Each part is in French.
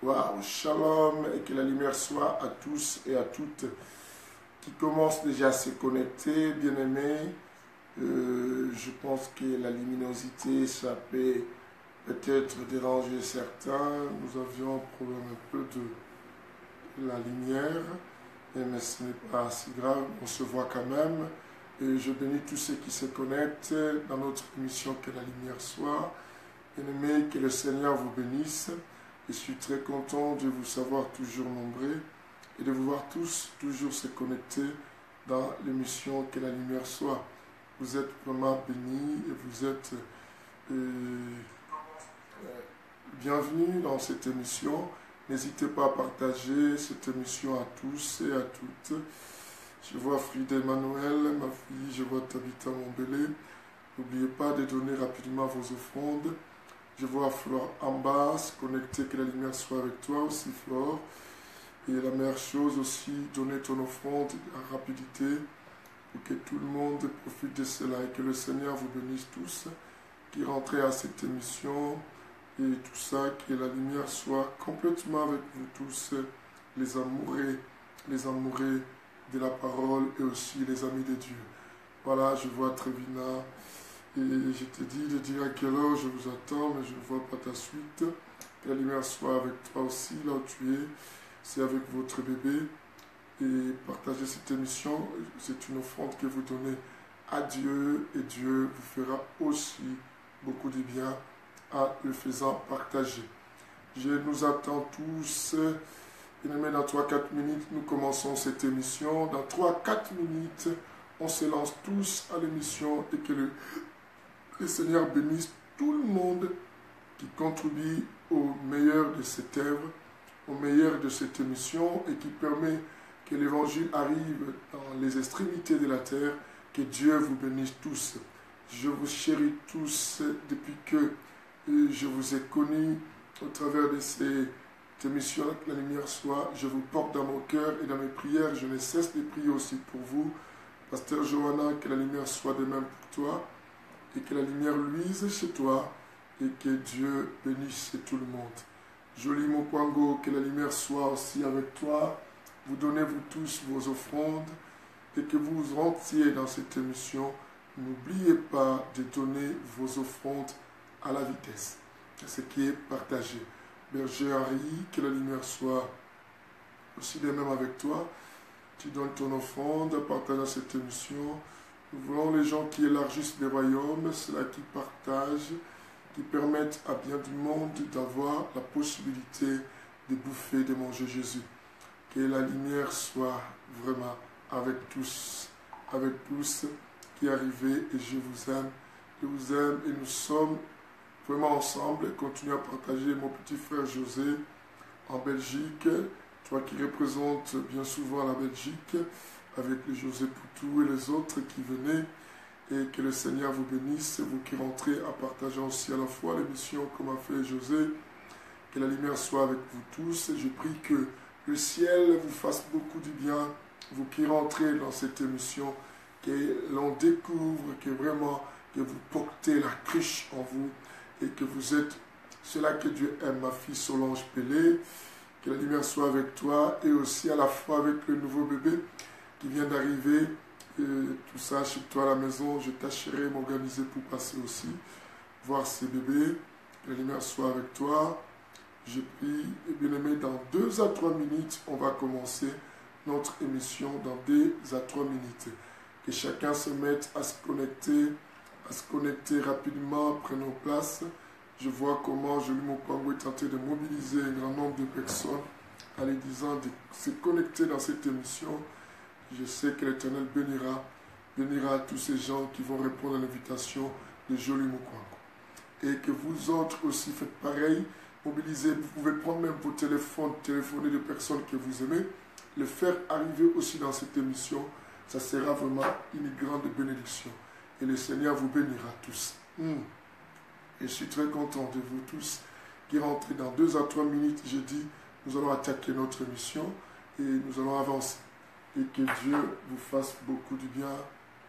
Waouh, shalom, et que la lumière soit à tous et à toutes qui commencent déjà à se connecter, bien-aimés. Je pense que la luminosité, ça peut peut-être déranger certains. Nous avions un problème un peu de la lumière, mais ce n'est pas si grave, on se voit quand même. Et je bénis tous ceux qui se connectent dans notre émission Que la lumière soit. Bien-aimés, que le Seigneur vous bénisse. Je suis très content de vous savoir toujours nombreux et de vous voir tous toujours se connecter dans l'émission Que la lumière soit. Vous êtes vraiment bénis et vous êtes bienvenus dans cette émission. N'hésitez pas à partager cette émission à tous et à toutes. Je vois Frida Emmanuel, ma fille, je vois Tabitha Montbelé. N'oubliez pas de donner rapidement vos offrandes. Je vois Flore en bas, connecté, que la lumière soit avec toi aussi, Flore. Et la meilleure chose aussi, donner ton offrande à rapidité pour que tout le monde profite de cela et que le Seigneur vous bénisse tous qui rentrez à cette émission et tout ça, que la lumière soit complètement avec vous tous, les amoureux de la parole et aussi les amis de Dieu. Voilà, je vois Trévina. Et je te dis de dire à quelle heure je vous attends, mais je ne vois pas ta suite. Que la lumière soit avec toi aussi, là où tu es. C'est avec votre bébé. Et partagez cette émission. C'est une offrande que vous donnez à Dieu. Et Dieu vous fera aussi beaucoup de bien en le faisant partager. Je nous attends tous. Bien-aimés, dans 3-4 minutes, nous commençons cette émission. Dans 3-4 minutes, on se lance tous à l'émission et que le Seigneur bénisse tout le monde qui contribue au meilleur de cette œuvre, au meilleur de cette émission et qui permet que l'évangile arrive dans les extrémités de la terre. Que Dieu vous bénisse tous. Je vous chéris tous depuis que je vous ai connus au travers de cette émission, que la lumière soit. Je vous porte dans mon cœur et dans mes prières. Je ne cesse de prier aussi pour vous. Pasteur Johanna, que la lumière soit de même pour toi. Et que la lumière luise chez toi et que Dieu bénisse tout le monde. Jolie Mokwango, que la lumière soit aussi avec toi. Vous donnez vous tous vos offrandes et que vous rentriez dans cette émission. N'oubliez pas de donner vos offrandes à la vitesse. Ce qui est partagé. Berger Henri, que la lumière soit aussi de même avec toi. Tu donnes ton offrande, partage cette émission. Nous voulons les gens qui élargissent les royaumes, ceux-là qui partagent, qui permettent à bien du monde d'avoir la possibilité de bouffer, de manger Jésus. Que la lumière soit vraiment avec tous qui arrivez et je vous aime et nous sommes vraiment ensemble. Continuez à partager mon petit frère José en Belgique, toi qui représentes bien souvent la Belgique, avec les José Poutou et les autres qui venaient, et que le Seigneur vous bénisse, vous qui rentrez à partager aussi à la fois l'émission comme a fait José, que la lumière soit avec vous tous, et je prie que le ciel vous fasse beaucoup du bien, vous qui rentrez dans cette émission, que l'on découvre que vraiment, que vous portez la cruche en vous, et que vous êtes cela que Dieu aime, ma fille Solange Pelé, que la lumière soit avec toi, et aussi à la fois avec le nouveau bébé, qui vient d'arriver, tout ça chez toi à la maison, je tâcherai m'organiser pour passer aussi, voir ces bébés, que la lumière soit avec toi. Je prie, et bien aimé, dans 2 à 3 minutes, on va commencer notre émission dans 2 à 3 minutes. Que chacun se mette à se connecter rapidement, prenons place. Je vois comment Jolie Mokwango est tenté de mobiliser un grand nombre de personnes en les disant de se connecter dans cette émission. Je sais que l'Éternel bénira tous ces gens qui vont répondre à l'invitation de Jolie Mokwango. Et que vous autres aussi faites pareil, mobilisez, vous pouvez prendre même vos téléphones, téléphoner de personnes que vous aimez, les faire arriver aussi dans cette émission. Ça sera vraiment une grande bénédiction. Et le Seigneur vous bénira tous. Et je suis très content de vous tous qui rentrez dans 2 à 3 minutes. J'ai dit, nous allons attaquer notre émission et nous allons avancer. Et que Dieu vous fasse beaucoup du bien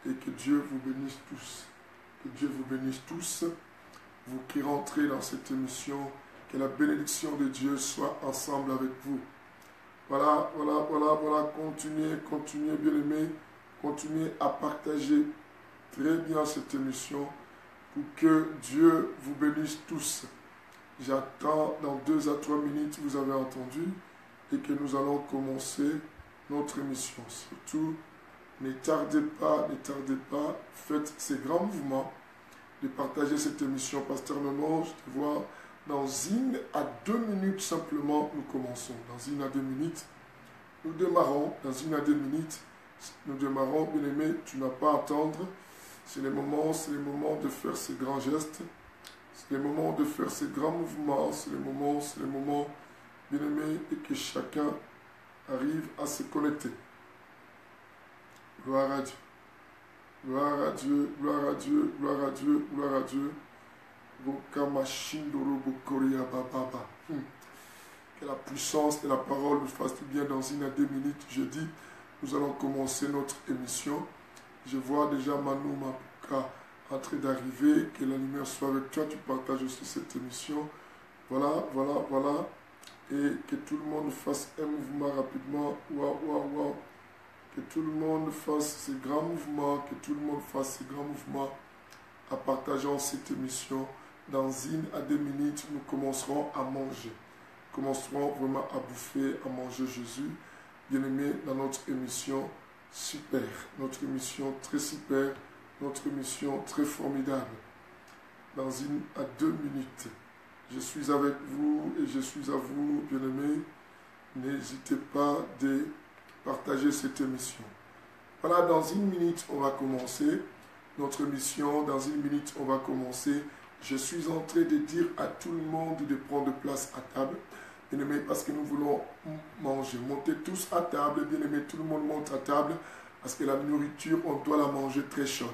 et que Dieu vous bénisse tous. Que Dieu vous bénisse tous. Vous qui rentrez dans cette émission Que la bénédiction de Dieu soit ensemble avec vous. Voilà. Continuez, bien-aimés. Continuez à partager très bien cette émission pour que Dieu vous bénisse tous. J'attends dans 2 à 3 minutes, vous avez entendu, et que nous allons commencer notre émission. Surtout, ne tardez pas, faites ces grands mouvements de partager cette émission. Pasteur Nono, je te vois, dans 1 à 2 minutes simplement, nous commençons. Dans 1 à 2 minutes, nous démarrons. Dans 1 à 2 minutes, nous démarrons. Bien-aimé, tu n'as pas à attendre. C'est le moment de faire ces grands gestes. C'est le moment de faire ces grands mouvements. C'est le moment, bien-aimé, et que chacun arrive à se connecter. Gloire à Dieu. Gloire à Dieu, gloire à Dieu, gloire à Dieu, gloire à Dieu. Que la puissance de la parole nous fasse du bien. Dans 1 à 2 minutes, je dis, nous allons commencer notre émission. Je vois déjà Manu Mapuka en train d'arriver. Que la lumière soit avec toi. Tu partages aussi cette émission. Voilà. Et que tout le monde fasse un mouvement rapidement. Waouh. Que tout le monde fasse ces grands mouvements. En partageant cette émission. Dans 1 à 2 minutes, nous commencerons à manger. Nous commencerons vraiment à bouffer, à manger Jésus. Bien-aimés, dans notre émission super, notre émission très super, notre émission très formidable. Dans 1 à 2 minutes, je suis avec vous et je suis à vous, bien-aimés. N'hésitez pas de partager cette émission. Voilà, dans 1 minute, on va commencer notre émission. Dans 1 minute, on va commencer. Je suis en train de dire à tout le monde de prendre place à table. Bien-aimés, parce que nous voulons manger. Montez tous à table. Bien-aimés, tout le monde monte à table. Parce que la nourriture, on doit la manger très chaude.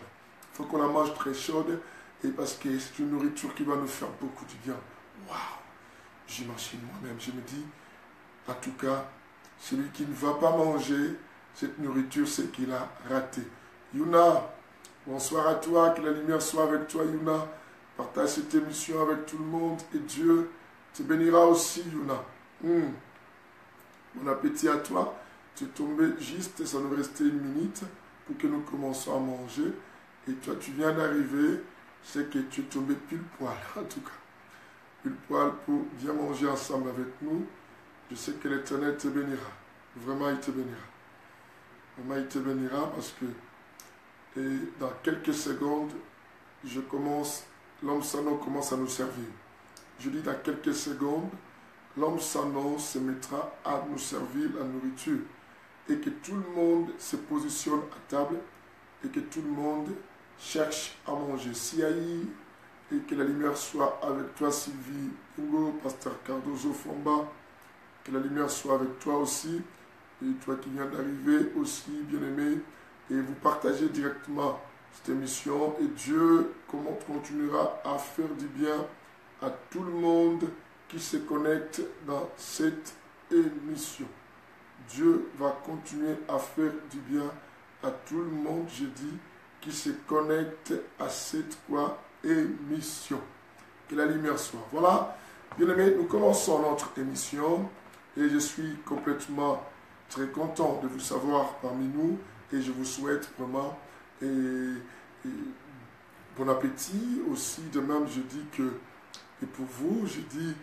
Il faut qu'on la mange très chaude. Et parce que c'est une nourriture qui va nous faire beaucoup de bien. Waouh! J'imagine moi-même. Je me dis, en tout cas, celui qui ne va pas manger cette nourriture, c'est qu'il a raté. Yuna, bonsoir à toi. Que la lumière soit avec toi, Yuna. Partage cette émission avec tout le monde. Et Dieu te bénira aussi, Yuna. Bon appétit à toi. Tu es tombé juste, ça nous restait 1 minute pour que nous commençons à manger. Et toi, tu viens d'arriver. C'est que tu es tombé pile poil, en tout cas. Pile poil pour bien manger ensemble avec nous. Je sais que l'Éternel te bénira. Vraiment, il te bénira. Vraiment, il te bénira parce que dans quelques secondes, l'homme Sanon commence à nous servir. Je dis dans quelques secondes, l'homme Sanon se mettra à nous servir la nourriture. Et que tout le monde se positionne à table et que tout le monde cherche à manger. Siaï, et que la lumière soit avec toi, Sylvie Ingo, Pasteur Cardozo Fomba, que la lumière soit avec toi aussi, et toi qui viens d'arriver aussi, bien-aimé, et vous partagez directement cette émission, et Dieu continuera à faire du bien à tout le monde qui se connecte dans cette émission. Dieu va continuer à faire du bien à tout le monde, je dis, qui se connecte à cette émission. Que la lumière soit. Voilà, bien aimé, nous commençons notre émission et je suis complètement très content de vous savoir parmi nous et je vous souhaite vraiment bon appétit aussi. De même, je dis que, et pour vous, je dis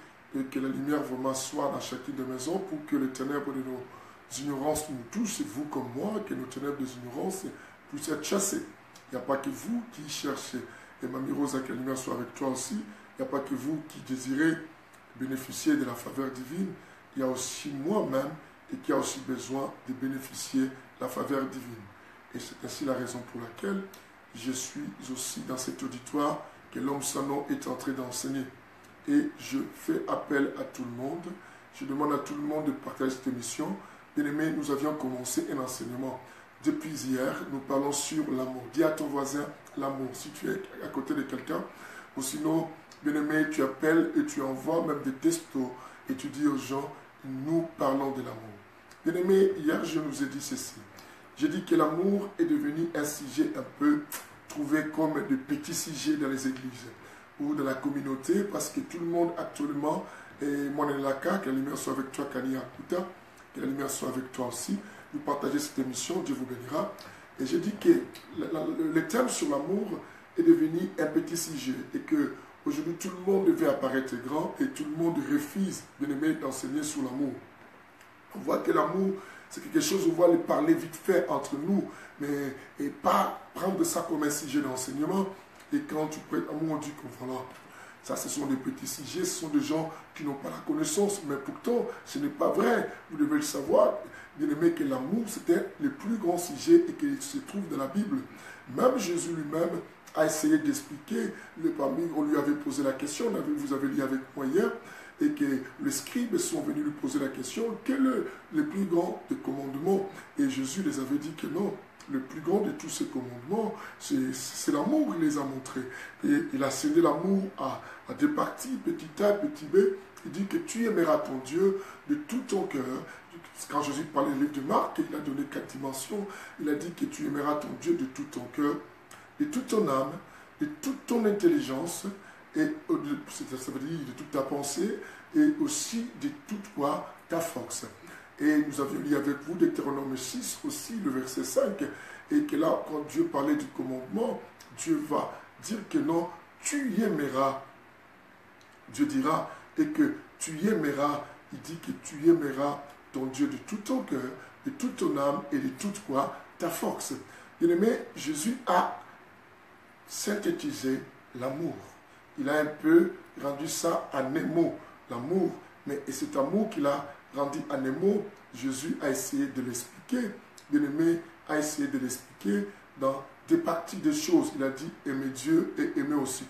que la lumière vraiment soit dans chacune des maisons pour que les ténèbres de nos ignorances nous touchent, vous comme moi, que nos ténèbres des ignorances puissent être chassées. Il n'y a pas que vous qui cherchez, et Mamie Rosa, que la lumière soit avec toi aussi, il n'y a pas que vous qui désirez bénéficier de la faveur divine, il y a aussi moi-même et qui a aussi besoin de bénéficier de la faveur divine. Et c'est ainsi la raison pour laquelle je suis aussi dans cet auditoire que l'homme sans nom est en train d'enseigner. Et je fais appel à tout le monde, je demande à tout le monde de partager cette émission. Bien aimé, nous avions commencé un enseignement. Depuis hier, nous parlons sur l'amour. Dis à ton voisin l'amour. Si tu es à côté de quelqu'un, ou sinon, bien aimé, tu appelles et tu envoies même des textos et tu dis aux gens, nous parlons de l'amour. Bien aimé, hier, je nous ai dit ceci. J'ai dit que l'amour est devenu un sujet un peu trouvé comme de petits sujets dans les églises. ou dans la communauté, parce que tout le monde actuellement, et moi Laka, que la lumière soit avec toi, Kani Akuta, que la lumière soit avec toi aussi. Vous partagez cette émission, Dieu vous bénira. Et je dis que le thème sur l'amour est devenu un petit sujet et que aujourd'hui tout le monde veut apparaître grand et tout le monde refuse, bien aimé, d'enseigner sur l'amour. On voit que l'amour, c'est quelque chose, on va le parler vite fait entre nous, mais et pas prendre ça comme un sujet d'enseignement. Et quand tu prêtes amour, on dit que voilà, ça ce sont des petits sujets, ce sont des gens qui n'ont pas la connaissance, mais pourtant ce n'est pas vrai. Vous devez le savoir, bien aimé, que l'amour c'était le plus grand sujet et qu'il se trouve dans la Bible. Même Jésus lui-même a essayé d'expliquer, on lui avait posé la question, vous avez lu avec moi hier, et que les scribes sont venus lui poser la question, quel est le plus grand des commandements? Et Jésus les avait dit que non, le plus grand de tous ces commandements, c'est l'amour qu'il les a montrés. Et il a cédé l'amour à deux parties, petit A, petit B. Il dit que tu aimeras ton Dieu de tout ton cœur. Quand Jésus parlait du livre de Marc, il a donné 4 dimensions. Il a dit que tu aimeras ton Dieu de tout ton cœur, de toute ton âme, de toute ton intelligence, et ça veut dire de toute ta pensée, et aussi de toute ta force. Et nous avions lu avec vous Deutéronome 6 aussi, le verset 5, et que là, quand Dieu parlait du commandement, Dieu va dire que non, tu y aimeras. Dieu dira, et que tu y aimeras, il dit que tu y aimeras ton Dieu de tout ton cœur, de toute ton âme et de toute ta force. Bien-aimé, Jésus a synthétisé l'amour. Il a un peu rendu ça en un mot, l'amour. Mais et cet amour qu'il a rendu en un mot, Jésus a essayé de l'expliquer. Bien-aimé a essayé de l'expliquer dans des parties des choses. Il a dit aimer Dieu et aimer aussi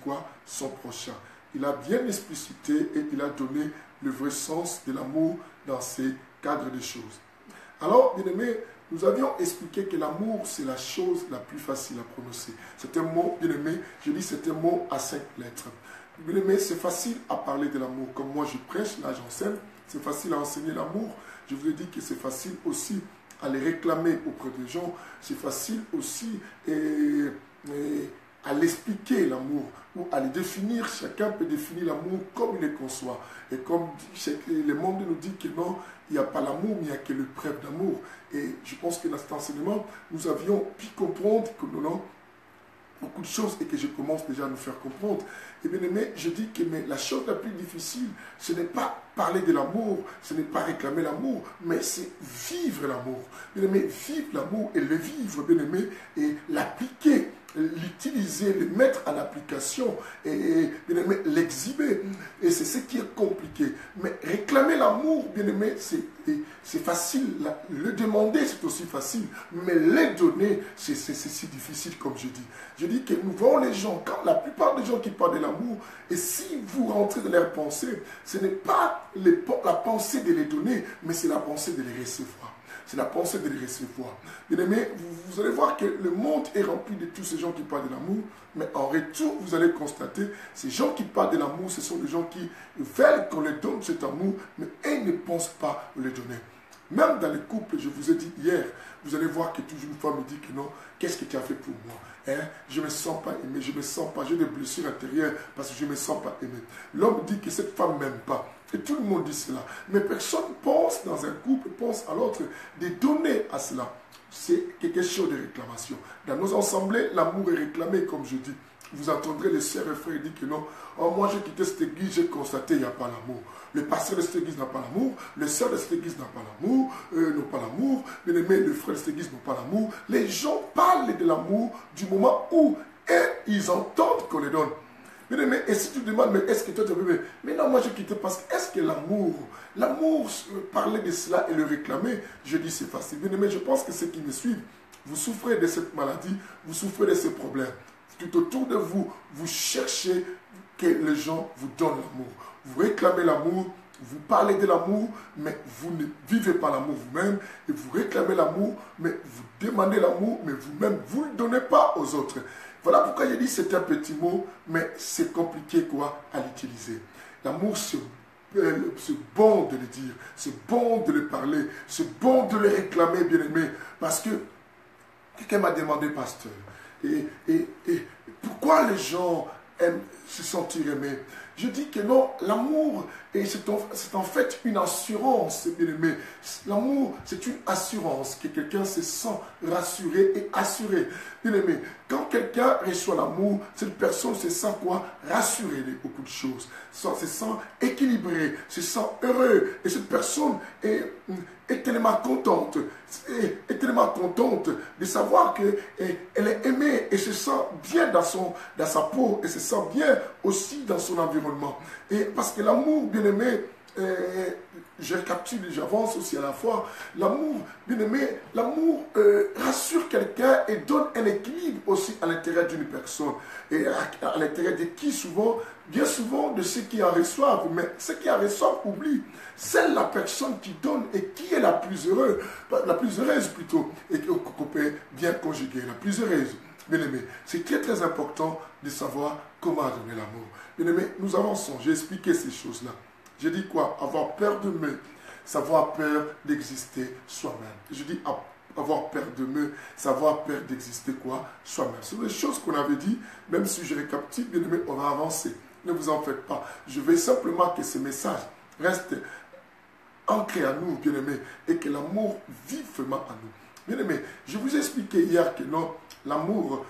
son prochain. Il a bien explicité et il a donné le vrai sens de l'amour dans ces cadres de choses. Alors, bien-aimé, nous avions expliqué que l'amour, c'est la chose la plus facile à prononcer. C'est un mot, bien-aimé, je dis c'est un mot à 5 lettres. Bien-aimé, c'est facile à parler de l'amour. Comme moi, je prêche, là, j'enseigne. C'est facile à enseigner l'amour. Je vous ai dit que c'est facile aussi à les réclamer auprès des gens. C'est facile aussi à l'expliquer, l'amour, ou à le définir. Chacun peut définir l'amour comme il le conçoit. Et comme le monde nous dit que non, il n'y a pas l'amour, mais il n'y a que le preuve d'amour. Et je pense que dans cet enseignement, nous avions pu comprendre que nous avons beaucoup de choses et que je commence déjà à nous faire comprendre. Et bien aimé, je dis que la chose la plus difficile, ce n'est pas parler de l'amour, ce n'est pas réclamer l'amour, mais c'est vivre l'amour. Bien aimé, vivre l'amour et le vivre, bien aimé, et l'appliquer, l'utiliser, le mettre en application et bien aimé, l'exhiber. Et c'est ce qui est compliqué. Mais réclamer l'amour, bien aimé, c'est facile. Le demander, c'est aussi facile. Mais le donner, c'est si difficile, comme je dis. Je dis que nous voyons les gens, quand la plupart des gens qui parlent de l'amour, et si vous rentrez dans leur pensée, ce n'est pas la pensée de les donner, mais c'est la pensée de les recevoir. C'est la pensée de les recevoir. Bien aimé, vous allez voir que le monde est rempli de tous ces gens qui parlent de l'amour, mais en retour, vous allez constater, ces gens qui parlent de l'amour, ce sont des gens qui veulent qu'on leur donne cet amour, mais ils ne pensent pas le donner. Même dans les couples, je vous ai dit hier, vous allez voir que toujours une femme me dit que non, qu'est-ce que tu as fait pour moi? Je ne me sens pas aimé, je ne me sens pas, j'ai des blessures intérieures parce que je ne me sens pas aimé. L'homme dit que cette femme ne m'aime pas. Et tout le monde dit cela. Mais personne pense dans un couple, pense à l'autre, de donner à cela. C'est quelque chose de réclamation. Dans nos assemblées, l'amour est réclamé, comme je dis. Vous entendrez les sœurs et frères dire que non, oh, moi j'ai quitté cette église, j'ai constaté qu'il n'y a pas l'amour. Le pasteur de cette église n'a pas l'amour, le sœur de cette église n'a pas l'amour, n'ont pas l'amour, bien aimé, le frère de cette église n'ont pas l'amour. Les gens parlent de l'amour du moment où ils entendent qu'on les donne. Bien aimé, et si tu demandes, mais est-ce que toi tu veux, mais non, moi j'ai quitté parce que est-ce que l'amour, parler de cela et le réclamer, je dis c'est facile. Bien aimé, je pense que ceux qui me suivent, vous souffrez de cette maladie, vous souffrez de ces problèmes. Tout autour de vous, vous cherchez que les gens vous donnent l'amour. Vous réclamez l'amour, vous parlez de l'amour, mais vous ne vivez pas l'amour vous-même. Et vous réclamez l'amour, mais vous demandez l'amour, mais vous-même, vous ne le donnez pas aux autres. Voilà pourquoi j'ai dit c'est un petit mot, mais c'est compliqué à l'utiliser. L'amour, c'est bon de le dire, c'est bon de le parler, c'est bon de le réclamer, bien aimé. Parce que quelqu'un m'a demandé, pasteur, et pourquoi les gens se sentir aimé. Je dis que non, l'amour, c'est en fait une assurance, bien-aimé. L'amour, c'est une assurance, que quelqu'un se sent rassuré et assuré. Bien-aimé, quand quelqu'un reçoit l'amour, cette personne se sent quoi? Rassurée de beaucoup de choses, se sent équilibrée, se sent heureux. Et cette personne est tellement contente, est tellement contente de savoir qu'elle est aimée et se sent bien dans sa peau et se sent bien aussi dans son environnement. Et parce que l'amour, bien-aimé, je récapitule et j'avance aussi à la fois. L'amour, bien-aimé, l'amour rassure quelqu'un et donne un équilibre aussi à l'intérieur d'une personne. Et à l'intérieur de qui souvent, bien souvent de ceux qui en reçoivent, mais ceux qui en reçoivent oublient. C'est la personne qui donne et qui est la plus heureuse plutôt, et qu'on peut bien conjuguer, la plus heureuse. Bien-aimé, c'est très très important de savoir comment donner l'amour. Bien-aimé, nous avançons, j'ai expliqué ces choses-là. J'ai dit quoi? Avoir peur de me, savoir peur d'exister soi-même. Je dis avoir peur de me, savoir peur d'exister quoi? Soi-même. Ce sont des choses qu'on avait dit, même si je récapitule, bien-aimé, on va avancer. Ne vous en faites pas. Je veux simplement que ce message reste ancré à nous, bien-aimé, et que l'amour vive vraiment à nous. Bien-aimé, je vous ai expliqué hier que non, l'amour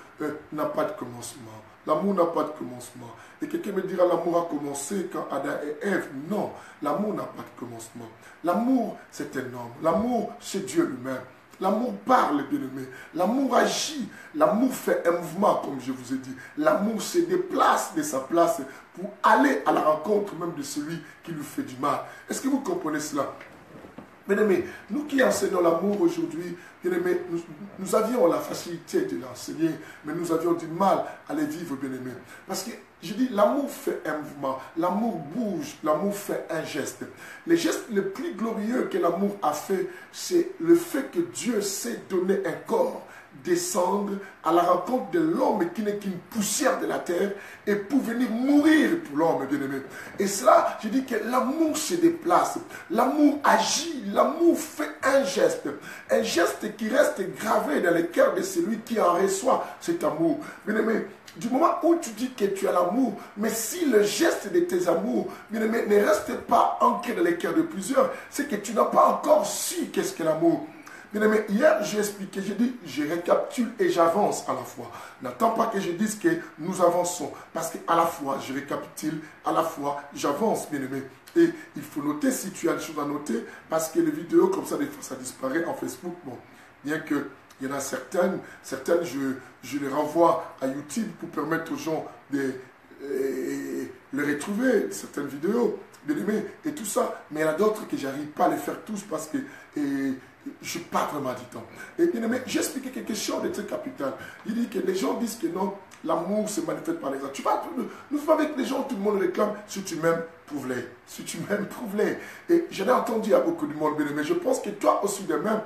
n'a pas de commencement. L'amour n'a pas de commencement. Et quelqu'un me dira l'amour a commencé quand Adam et Ève. Non, l'amour n'a pas de commencement. L'amour, c'est un homme. L'amour, c'est Dieu lui-même. L'amour parle, bien-aimé. L'amour agit. L'amour fait un mouvement, comme je vous ai dit. L'amour se déplace de sa place pour aller à la rencontre même de celui qui lui fait du mal. Est-ce que vous comprenez cela? Bien-aimé, nous qui enseignons l'amour aujourd'hui, bien-aimé, nous avions la facilité de l'enseigner, mais nous avions du mal à les vivre, bien-aimé. Parce que, je dis, l'amour fait un mouvement, l'amour bouge, l'amour fait un geste. Le geste le plus glorieux que l'amour a fait, c'est le fait que Dieu s'est donné un corps, descendre à la rencontre de l'homme qui n'est qu'une poussière de la terre et pour venir mourir pour l'homme, bien-aimé. Et cela, je dis que l'amour se déplace, l'amour agit, l'amour fait un geste qui reste gravé dans le cœur de celui qui en reçoit cet amour. Bien-aimé, du moment où tu dis que tu as l'amour, mais si le geste de tes amours, bien-aimé, ne reste pas ancré dans le cœur de plusieurs, c'est que tu n'as pas encore su qu'est-ce que l'amour. Bien-aimé, hier j'ai expliqué, j'ai dit, je récapitule et j'avance à la fois. N'attends pas que je dise que nous avançons, parce qu'à la fois je récapitule, à la fois j'avance, bien-aimé. Et il faut noter si tu as des choses à noter, parce que les vidéos comme ça, des fois ça disparaît en Facebook. Bon, bien que il y en a certaines je les renvoie à YouTube pour permettre aux gens de les retrouver, certaines vidéos, bien-aimé, et tout ça. Mais il y en a d'autres que j'arrive pas à les faire tous parce que je n'ai pas vraiment du temps. Et bien aimé, j'ai expliqué quelque chose de très capital. Il dit que les gens disent que non, l'amour se manifeste par les actes. Tu vois, nous sommes avec les gens, tout le monde réclame, si tu m'aimes, prouve-les. Si tu m'aimes, prouve-les. Et j'en ai entendu à beaucoup de monde, bien aimé. Je pense que toi aussi de même.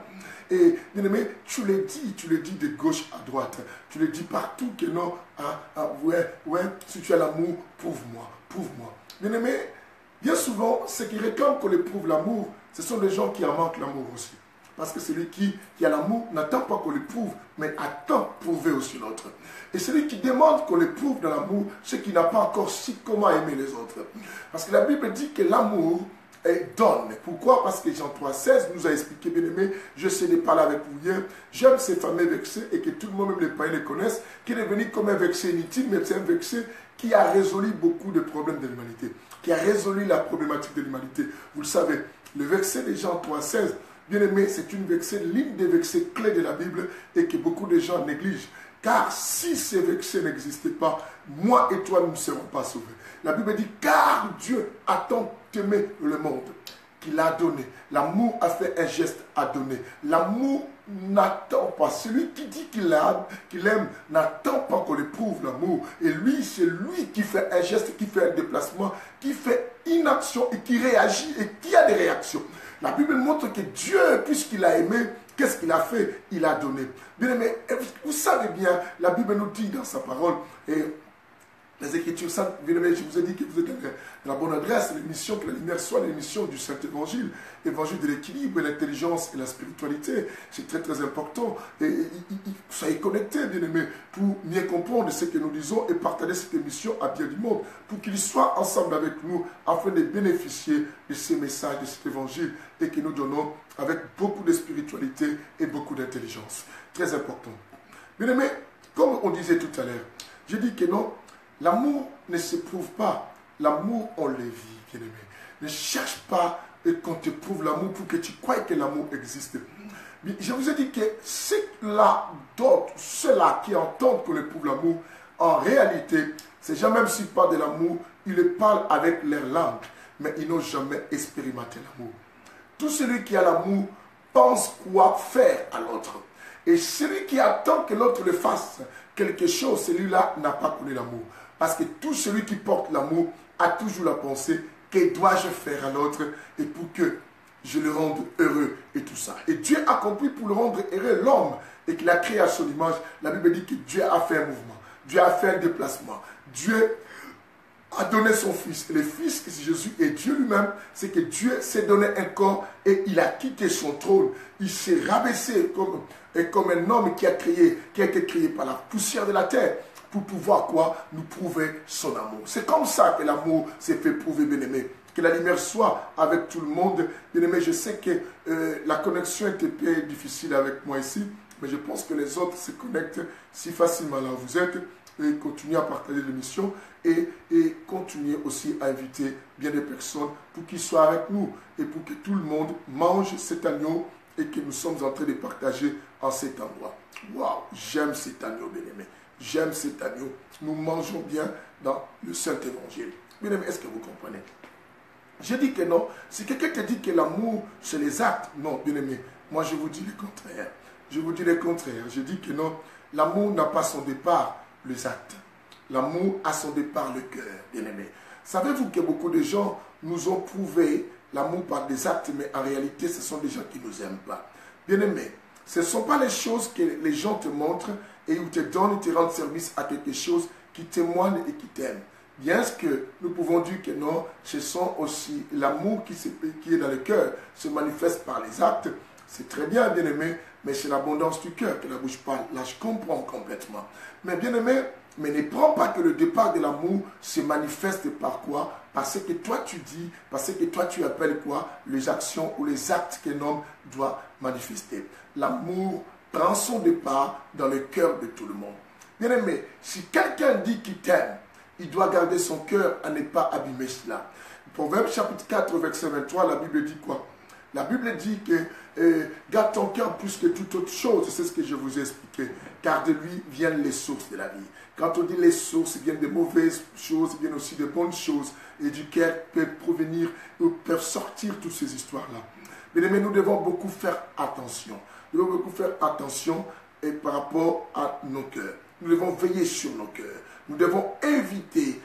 Et bien aimé, tu le dis de gauche à droite. Tu le dis partout que non, ouais, si tu as l'amour, prouve-moi, prouve-moi. Bien aimé, bien souvent, ceux qui réclament qu'on éprouve l'amour, ce sont les gens qui en manquent l'amour aussi. Parce que celui qui a l'amour n'attend pas qu'on l'éprouve, mais attend prouver aussi l'autre. Et celui qui demande qu'on l'éprouve dans l'amour, c'est qu'il n'a pas encore su comment aimer les autres. Parce que la Bible dit que l'amour donne. Pourquoi? Parce que Jean 3,16 nous a expliqué, bien aimé, je sais de parler avec vous hier, j'aime ces fameux versets et que tout le monde, même les païens, les connaissent, qui est devenu comme un verset inutile, mais c'est un verset qui a résolu beaucoup de problèmes de l'humanité, qui a résolu la problématique de l'humanité. Vous le savez, le verset de Jean 3,16, bien aimé, c'est l'une des versets clés de la Bible et que beaucoup de gens négligent. Car si ces versets n'existaient pas, moi et toi, nous ne serons pas sauvés. La Bible dit, car Dieu a tant aimé le monde qu'il a donné. L'amour a fait un geste à donner. L'amour n'attend pas. Celui qui dit qu'il aime n'attend pas qu'on éprouve l'amour. Et lui, c'est lui qui fait un geste, qui fait un déplacement, qui fait une action et qui réagit et qui a des réactions. La Bible montre que Dieu, puisqu'il a aimé, qu'est-ce qu'il a fait? Il a donné. Bien aimé, vous savez bien, la Bible nous dit dans sa parole, et Les Écritures saintes, bien aimé, je vous ai dit que vous êtes dans la bonne adresse, l'émission que la lumière soit l'émission du Saint-Évangile, évangile de l'équilibre, l'intelligence et la spiritualité. C'est très très important. Et soyez connectés, bien aimé, pour mieux comprendre ce que nous disons et partager cette émission à bien du monde, pour qu'ils soient ensemble avec nous afin de bénéficier de ces messages, de cet évangile et que nous donnons avec beaucoup de spiritualité et beaucoup d'intelligence. Très important. Bien aimé, comme on disait tout à l'heure, je dis que non, l'amour ne s'éprouve pas. L'amour, on le vit, bien-aimé. Ne cherche pas qu'on te prouve l'amour pour que tu croies que l'amour existe. Je vous ai dit que ceux-là d'autres, ceux-là qui entendent qu'on éprouve l'amour, en réalité, ces gens, même s'ils parlent de l'amour, ils le parlent avec leur langue, mais ils n'ont jamais expérimenté l'amour. Tout celui qui a l'amour pense quoi faire à l'autre. Et celui qui attend que l'autre le fasse quelque chose, celui-là n'a pas connu l'amour. Parce que tout celui qui porte l'amour a toujours la pensée, que dois-je faire à l'autre et pour que je le rende heureux et tout ça. Et Dieu a compris pour le rendre heureux l'homme et qu'il a créé à son image. La Bible dit que Dieu a fait un mouvement, Dieu a fait un déplacement. Dieu a donné son Fils. Et le Fils, Jésus et Dieu lui-même, c'est que Dieu s'est donné un corps et il a quitté son trône. Il s'est rabaissé comme un homme qui a été créé par la poussière de la terre pour pouvoir quoi? Nous prouver son amour. C'est comme ça que l'amour s'est fait prouver, bien-aimé. Que la lumière soit avec tout le monde. Bien-aimé, je sais que la connexion est un peu difficile avec moi ici, mais je pense que les autres se connectent si facilement là où vous êtes. Et continuez à partager l'émission et continuez aussi à inviter bien des personnes pour qu'ils soient avec nous et pour que tout le monde mange cet agneau et que nous sommes en train de partager en cet endroit. Waouh, j'aime cet agneau, bien-aimé. J'aime cet agneau. Nous mangeons bien dans le Saint-Évangile. Bien-aimé, est-ce que vous comprenez? Je dis que non. Si quelqu'un te dit que l'amour, c'est les actes, non, bien-aimé. Moi, je vous dis le contraire. Je vous dis le contraire. Je dis que non. L'amour n'a pas son départ, les actes. L'amour a son départ, le cœur, bien-aimé. Savez-vous que beaucoup de gens nous ont prouvé l'amour par des actes, mais en réalité, ce sont des gens qui ne nous aiment pas. Bien-aimé, ce ne sont pas les choses que les gens te montrent et ils te donnent, ils te rendent service à quelque chose qui témoigne et qui t'aime. Bien que nous pouvons dire que non, ce sont aussi l'amour qui est dans le cœur, se manifeste par les actes. C'est très bien, bien-aimé, mais c'est l'abondance du cœur que la bouche parle. Là, je comprends complètement. Mais bien-aimé, mais ne prends pas que le départ de l'amour se manifeste par quoi? Parce que toi tu dis, parce que toi tu appelles quoi? Les actions ou les actes qu'un homme doit manifester. L'amour prend son départ dans le cœur de tout le monde. Bien-aimé, si quelqu'un dit qu'il t'aime, il doit garder son cœur à ne pas abîmer cela. Proverbe chapitre 4, verset 23, la Bible dit quoi? La Bible dit que garde ton cœur plus que toute autre chose. C'est ce que je vous ai expliqué. Car de lui viennent les sources de la vie. Quand on dit les sources, il vient de mauvaises choses, il vient aussi de bonnes choses. Et du cœur peuvent provenir, peuvent sortir toutes ces histoires-là. Mais nous devons beaucoup faire attention. Nous devons beaucoup faire attention par rapport à nos cœurs. Nous devons veiller sur nos cœurs. Nous devons éviter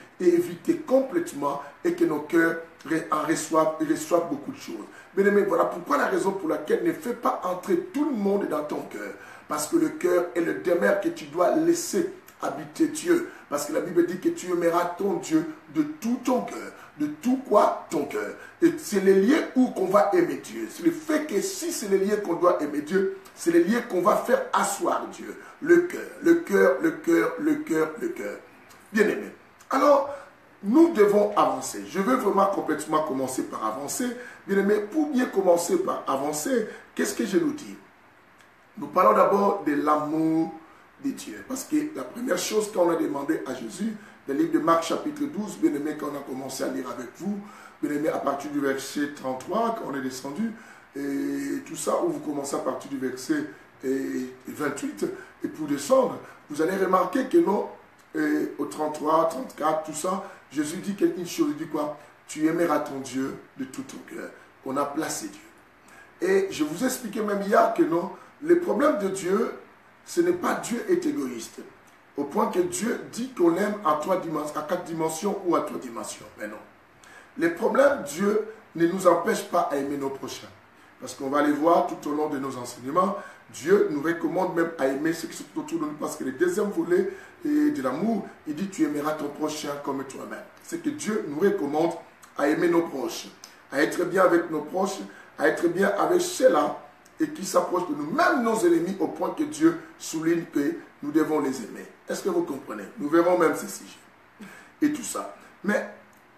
complètement et que nos cœurs reçoivent beaucoup de choses. Bien-aimé, voilà pourquoi la raison pour laquelle ne fais pas entrer tout le monde dans ton cœur. Parce que le cœur est le demeure que tu dois laisser habiter Dieu. Parce que la Bible dit que tu aimeras ton Dieu de tout ton cœur. De tout quoi? Ton cœur. Et c'est le lieu où qu'on va aimer Dieu. C'est le fait que si c'est le lieu qu'on doit aimer Dieu, c'est le lieu qu'on va faire asseoir Dieu. Le cœur, le cœur, le cœur, le cœur, le cœur. Bien-aimé. Alors, nous devons avancer. Je veux vraiment complètement commencer par avancer. Bien-aimé, pour bien commencer par avancer, qu'est-ce que je nous dis? Nous parlons d'abord de l'amour de Dieu. Parce que la première chose qu'on a demandé à Jésus, le livre de Marc chapitre 12, bien-aimé, quand on a commencé à lire avec vous, bien-aimé, à partir du verset 33, quand on est descendu, et tout ça, où vous commencez à partir du verset 28, et pour descendre, vous allez remarquer que non, au 33, 34, tout ça, Jésus dit quelque chose, il dit quoi? Tu aimeras ton Dieu de tout ton cœur. On a placé Dieu. Et je vous ai expliqué même hier que non, le problème de Dieu, ce n'est pas Dieu est égoïste. Au point que Dieu dit qu'on l'aime à 4 dimensions ou à 3 dimensions. Mais non. Le problème, Dieu ne nous empêche pas à aimer nos prochains. Parce qu'on va les voir tout au long de nos enseignements. Dieu nous recommande même à aimer ceux qui sont autour de nous, parce que le deuxième volet de l'amour, il dit tu aimeras ton prochain comme toi-même. C'est que Dieu nous recommande à aimer nos proches, à être bien avec nos proches, à être bien avec ceux-là et qui s'approchent de nous, même nos ennemis, au point que Dieu souligne que nous devons les aimer. Est-ce que vous comprenez? Nous verrons même ces sujets et tout ça. Mais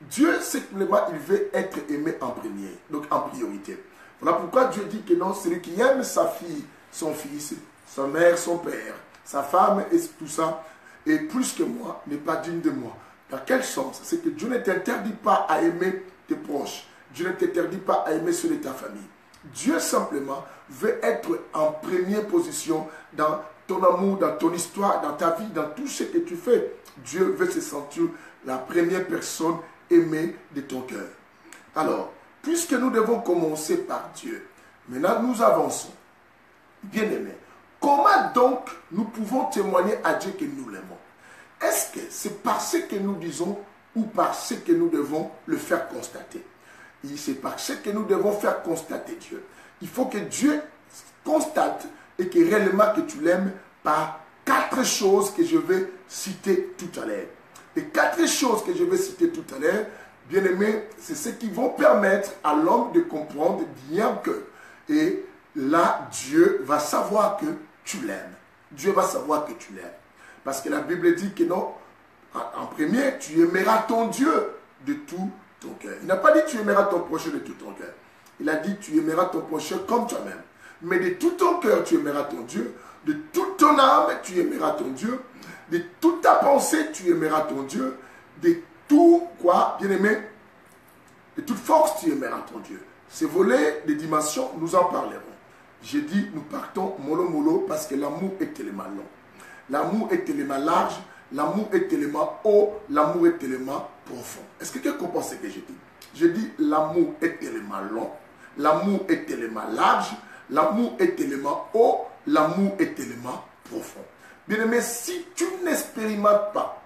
Dieu, simplement, il veut être aimé en premier, donc en priorité. Voilà pourquoi Dieu dit que non, celui qui aime sa fille, son fils, sa mère, son père, sa femme et tout ça, et plus que moi, n'est pas digne de moi. Dans quel sens? C'est que Dieu ne t'interdit pas à aimer tes proches. Dieu ne t'interdit pas à aimer ceux de ta famille. Dieu simplement veut être en première position dans ton amour, dans ton histoire, dans ta vie, dans tout ce que tu fais. Dieu veut se sentir la première personne aimée de ton cœur. Alors, puisque nous devons commencer par Dieu, maintenant nous avançons. Bien-aimés, comment donc nous pouvons témoigner à Dieu que nous l'aimons? Est-ce que c'est par ce que nous disons ou par ce que nous devons le faire constater? C'est par ce que nous devons faire constater Dieu. Il faut que Dieu constate et que réellement que tu l'aimes par 4 choses que je vais citer tout à l'heure. Les 4 choses que je vais citer tout à l'heure, bien aimé, c'est ce qui vont permettre à l'homme de comprendre bien que, et là, Dieu va savoir que tu l'aimes. Dieu va savoir que tu l'aimes. Parce que la Bible dit que non, en premier, tu aimeras ton Dieu de tout ton cœur. Il n'a pas dit tu aimeras ton prochain de tout ton cœur. Il a dit tu aimeras ton prochain comme toi-même. Mais de tout ton cœur, tu aimeras ton Dieu. De toute ton âme, tu aimeras ton Dieu. De toute ta pensée, tu aimeras ton Dieu. De tout, quoi, bien aimé, de toute force, tu aimeras ton Dieu. Ces volets de dimensions, nous en parlerons. J'ai dit, nous partons mollo mollo parce que l'amour est tellement long. L'amour est tellement large, l'amour est tellement haut, l'amour est tellement profond. Est-ce que quelqu'un comprend ce que je dis? Je dis, l'amour est tellement long, l'amour est tellement large, l'amour est tellement haut, l'amour est tellement profond. Bien-aimé, si tu n'expérimentes pas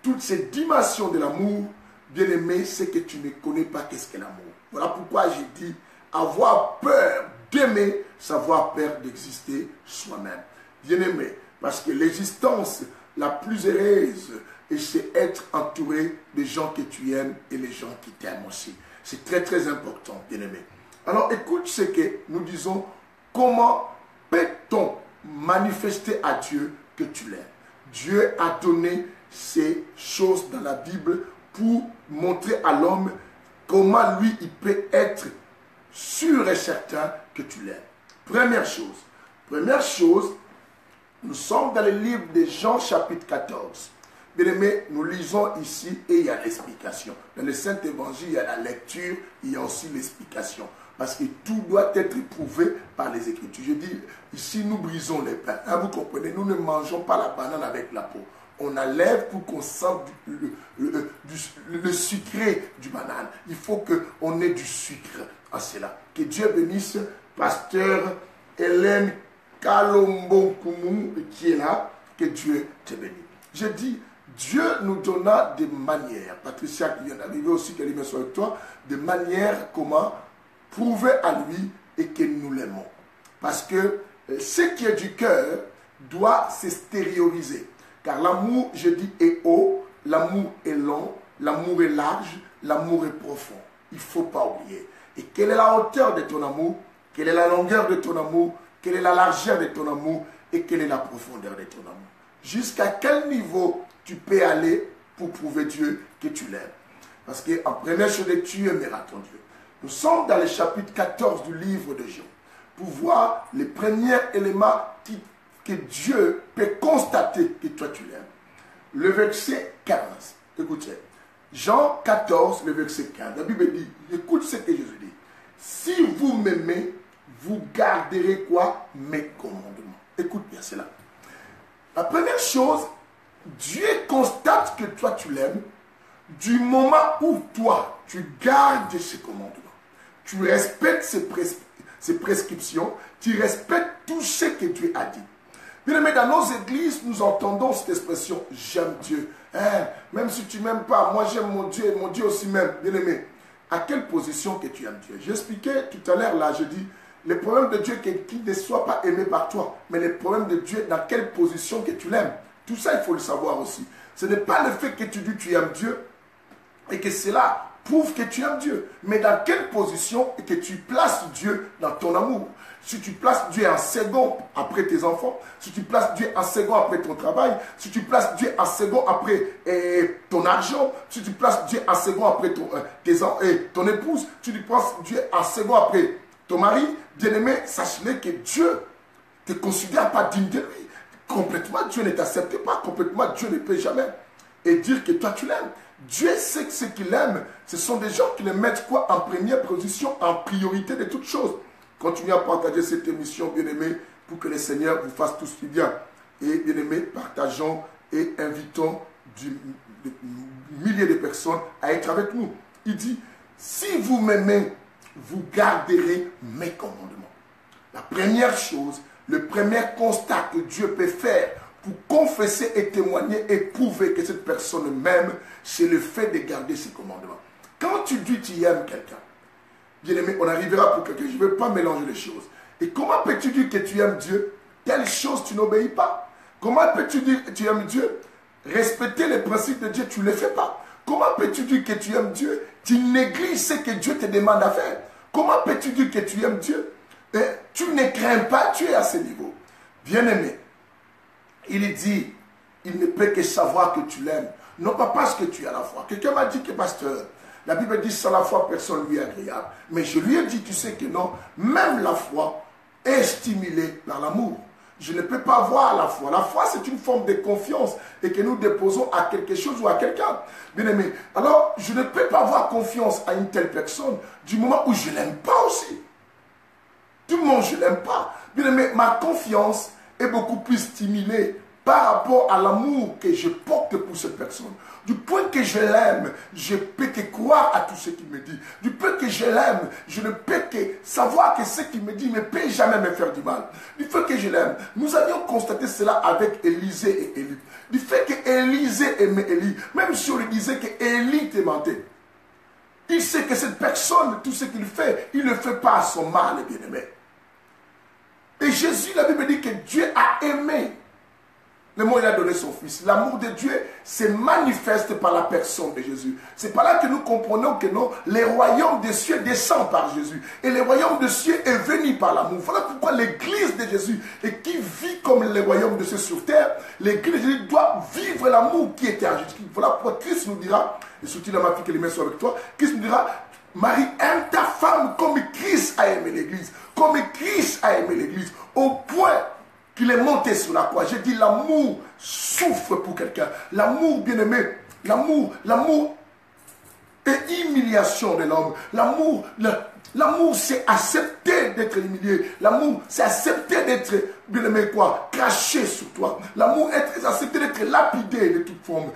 toutes ces dimensions de l'amour, bien-aimé, c'est que tu ne connais pas qu'est-ce qu'est l'amour. Voilà pourquoi j'ai dit, avoir peur d'aimer, savoir peur d'exister soi-même. Bien-aimé, parce que l'existence la plus heureuse, c'est être entouré des gens que tu aimes et les gens qui t'aiment aussi. C'est très très important, bien-aimé. Alors écoute ce que nous disons, comment peut-on manifester à Dieu que tu l'aimes? Dieu a donné ces choses dans la Bible pour montrer à l'homme comment lui il peut être sûr et certain que tu l'aimes. Première chose, nous sommes dans le livre de Jean chapitre 14. Bien aimé, nous lisons ici et il y a l'explication. Dans le Saint-Évangile, il y a la lecture, il y a aussi l'explication. Parce que tout doit être prouvé par les Écritures. Je dis, ici nous brisons les pains. Hein, vous comprenez, nous ne mangeons pas la banane avec la peau. On enlève pour qu'on sente le sucré du banane. Il faut qu'on ait du sucre à cela. Que Dieu bénisse pasteur Hélène Kalombo Koumou qui est là. Que Dieu te bénisse. Je dis, Dieu nous donna des manières. Patricia qui vient d'arriver aussi, qu'elle est avec toi, des manières comment prouver à lui et que nous l'aimons. Parce que ce qui est du cœur doit s'extérioriser. Car l'amour, je dis, est haut, l'amour est long, l'amour est large, l'amour est profond. Il ne faut pas oublier. Et quelle est la hauteur de ton amour? Quelle est la longueur de ton amour? Quelle est la largeur de ton amour? Et quelle est la profondeur de ton amour? Jusqu'à quel niveau tu peux aller pour prouver Dieu que tu l'aimes? Parce qu'en première chose, tu aimeras ton Dieu. Nous sommes dans le chapitre 14 du livre de Jean pour voir les premiers éléments que Dieu peut constater que toi tu l'aimes. Le verset 15, écoutez, Jean 14, le verset 15, la Bible dit, écoute ce que Jésus dit, si vous m'aimez, vous garderez quoi? Mes commandements. Écoute bien cela. La première chose, Dieu constate que toi tu l'aimes du moment où toi tu gardes ses commandements. Tu respectes ses prescriptions, tu respectes tout ce que Dieu a dit. Bien aimé, dans nos églises, nous entendons cette expression, j'aime Dieu. Hein, même si tu ne m'aimes pas, moi j'aime mon Dieu et mon Dieu aussi m'aime. Bien aimé, à quelle position que tu aimes Dieu? J'expliquais tout à l'heure, là, je dis, Le problème de Dieu est qu'il ne soit pas aimé par toi. Mais le problème de Dieu est dans quelle position que tu l'aimes. Tout ça, il faut le savoir aussi. Ce n'est pas le fait que tu dis que tu aimes Dieu et que cela prouve que tu aimes Dieu. Mais dans quelle position et que tu places Dieu dans ton amour. Si tu places Dieu en second après tes enfants, si tu places Dieu en second après ton travail, si tu places Dieu en second après ton argent, si tu places Dieu en second après ton épouse, si tu places Dieu en second après ton mari, bien-aimé, sache-le que Dieu ne te considère pas digne de lui. Complètement, Dieu ne t'accepte pas. Complètement, Dieu ne peut jamais. Et dire que toi, tu l'aimes. Dieu sait que ce qu'il aime, ce sont des gens qui le mettent quoi en première position, en priorité de toutes choses. Continuez à partager cette émission, bien-aimés, pour que le Seigneur vous fasse tous du bien. Et bien-aimés, partageons et invitons des milliers de personnes à être avec nous. Il dit, si vous m'aimez, vous garderez mes commandements. La première chose, le premier constat que Dieu peut faire pour confesser et témoigner et prouver que cette personne m'aime, c'est le fait de garder ses commandements. Quand tu dis que tu aimes quelqu'un, bien-aimé, on arrivera pour quelqu'un, je ne veux pas mélanger les choses. Et comment peux-tu dire que tu aimes Dieu? Quelle chose tu n'obéis pas? Comment peux-tu dire que tu aimes Dieu? Respecter les principes de Dieu, tu ne les fais pas. Comment peux-tu dire que tu aimes Dieu? Tu négliges ce que Dieu te demande à faire. Comment peux-tu dire que tu aimes Dieu? Et tu ne crains pas Dieu à ce niveau. Bien-aimé, il dit, il ne peut que savoir que tu l'aimes. Non pas parce que tu as la foi. Quelqu'un m'a dit que, pasteur, la Bible dit sans la foi, personne ne lui est agréable. Mais je lui ai dit, tu sais que non, même la foi est stimulée par l'amour. Je ne peux pas avoir la foi. La foi, c'est une forme de confiance et que nous déposons à quelque chose ou à quelqu'un. Bien aimé, alors je ne peux pas avoir confiance à une telle personne du moment où je ne l'aime pas aussi. Du moment où je ne l'aime pas. Bien aimé, ma confiance est beaucoup plus stimulée par rapport à l'amour que je porte pour cette personne. Du point que je l'aime, je peux que croire à tout ce qu'il me dit. Du point que je l'aime, je ne peux que savoir que ce qu'il me dit ne peut jamais me faire du mal. Du fait que je l'aime, nous avions constaté cela avec Élisée et Élie. Du fait que Élisée aimait Élie, même si on lui disait que Élie te mentait, il sait que cette personne, tout ce qu'il fait, il ne le fait pas à son mal, bien-aimé. Et Jésus, la Bible dit que Dieu a aimé. Le mot, il a donné son fils. L'amour de Dieu se manifeste par la personne de Jésus. C'est par là que nous comprenons que non, les royaumes des cieux descendent par Jésus. Et le royaume des cieux est venu par l'amour. Voilà pourquoi l'église de Jésus, et qui vit comme le royaume de cieux sur terre, l'église de Jésus doit vivre l'amour qui était en Jésus. Voilà pourquoi Christ nous dira, et surtout dans ma fille que les mains sont avec toi, Christ nous dira, Marie, aime ta femme comme Christ a aimé l'église. Comme Christ a aimé l'église. Au point qu'il est monté sur la croix. J'ai dit l'amour souffre pour quelqu'un. L'amour, bien-aimé, l'amour est humiliation de l'homme. L'amour, c'est accepter d'être humilié. L'amour, c'est accepter d'être, bien-aimé, quoi, craché sur toi. L'amour, c'est accepter d'être lapidé de toute forme.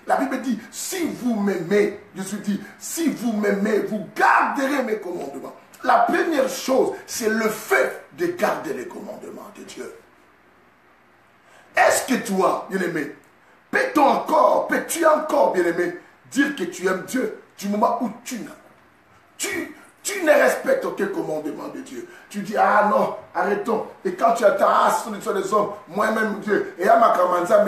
La Bible dit, si vous m'aimez, Jésus dit, si vous m'aimez, vous garderez mes commandements. La première chose, c'est le fait de garder les commandements de Dieu. Est-ce que toi, bien-aimé, peux-tu encore, bien-aimé, dire que tu aimes Dieu du moment où tu ne respectes aucun commandement de Dieu? Tu dis, ah non, arrêtons. Et quand tu attends, ah, ce sont des hommes, moi-même Dieu, et à ma kamanza,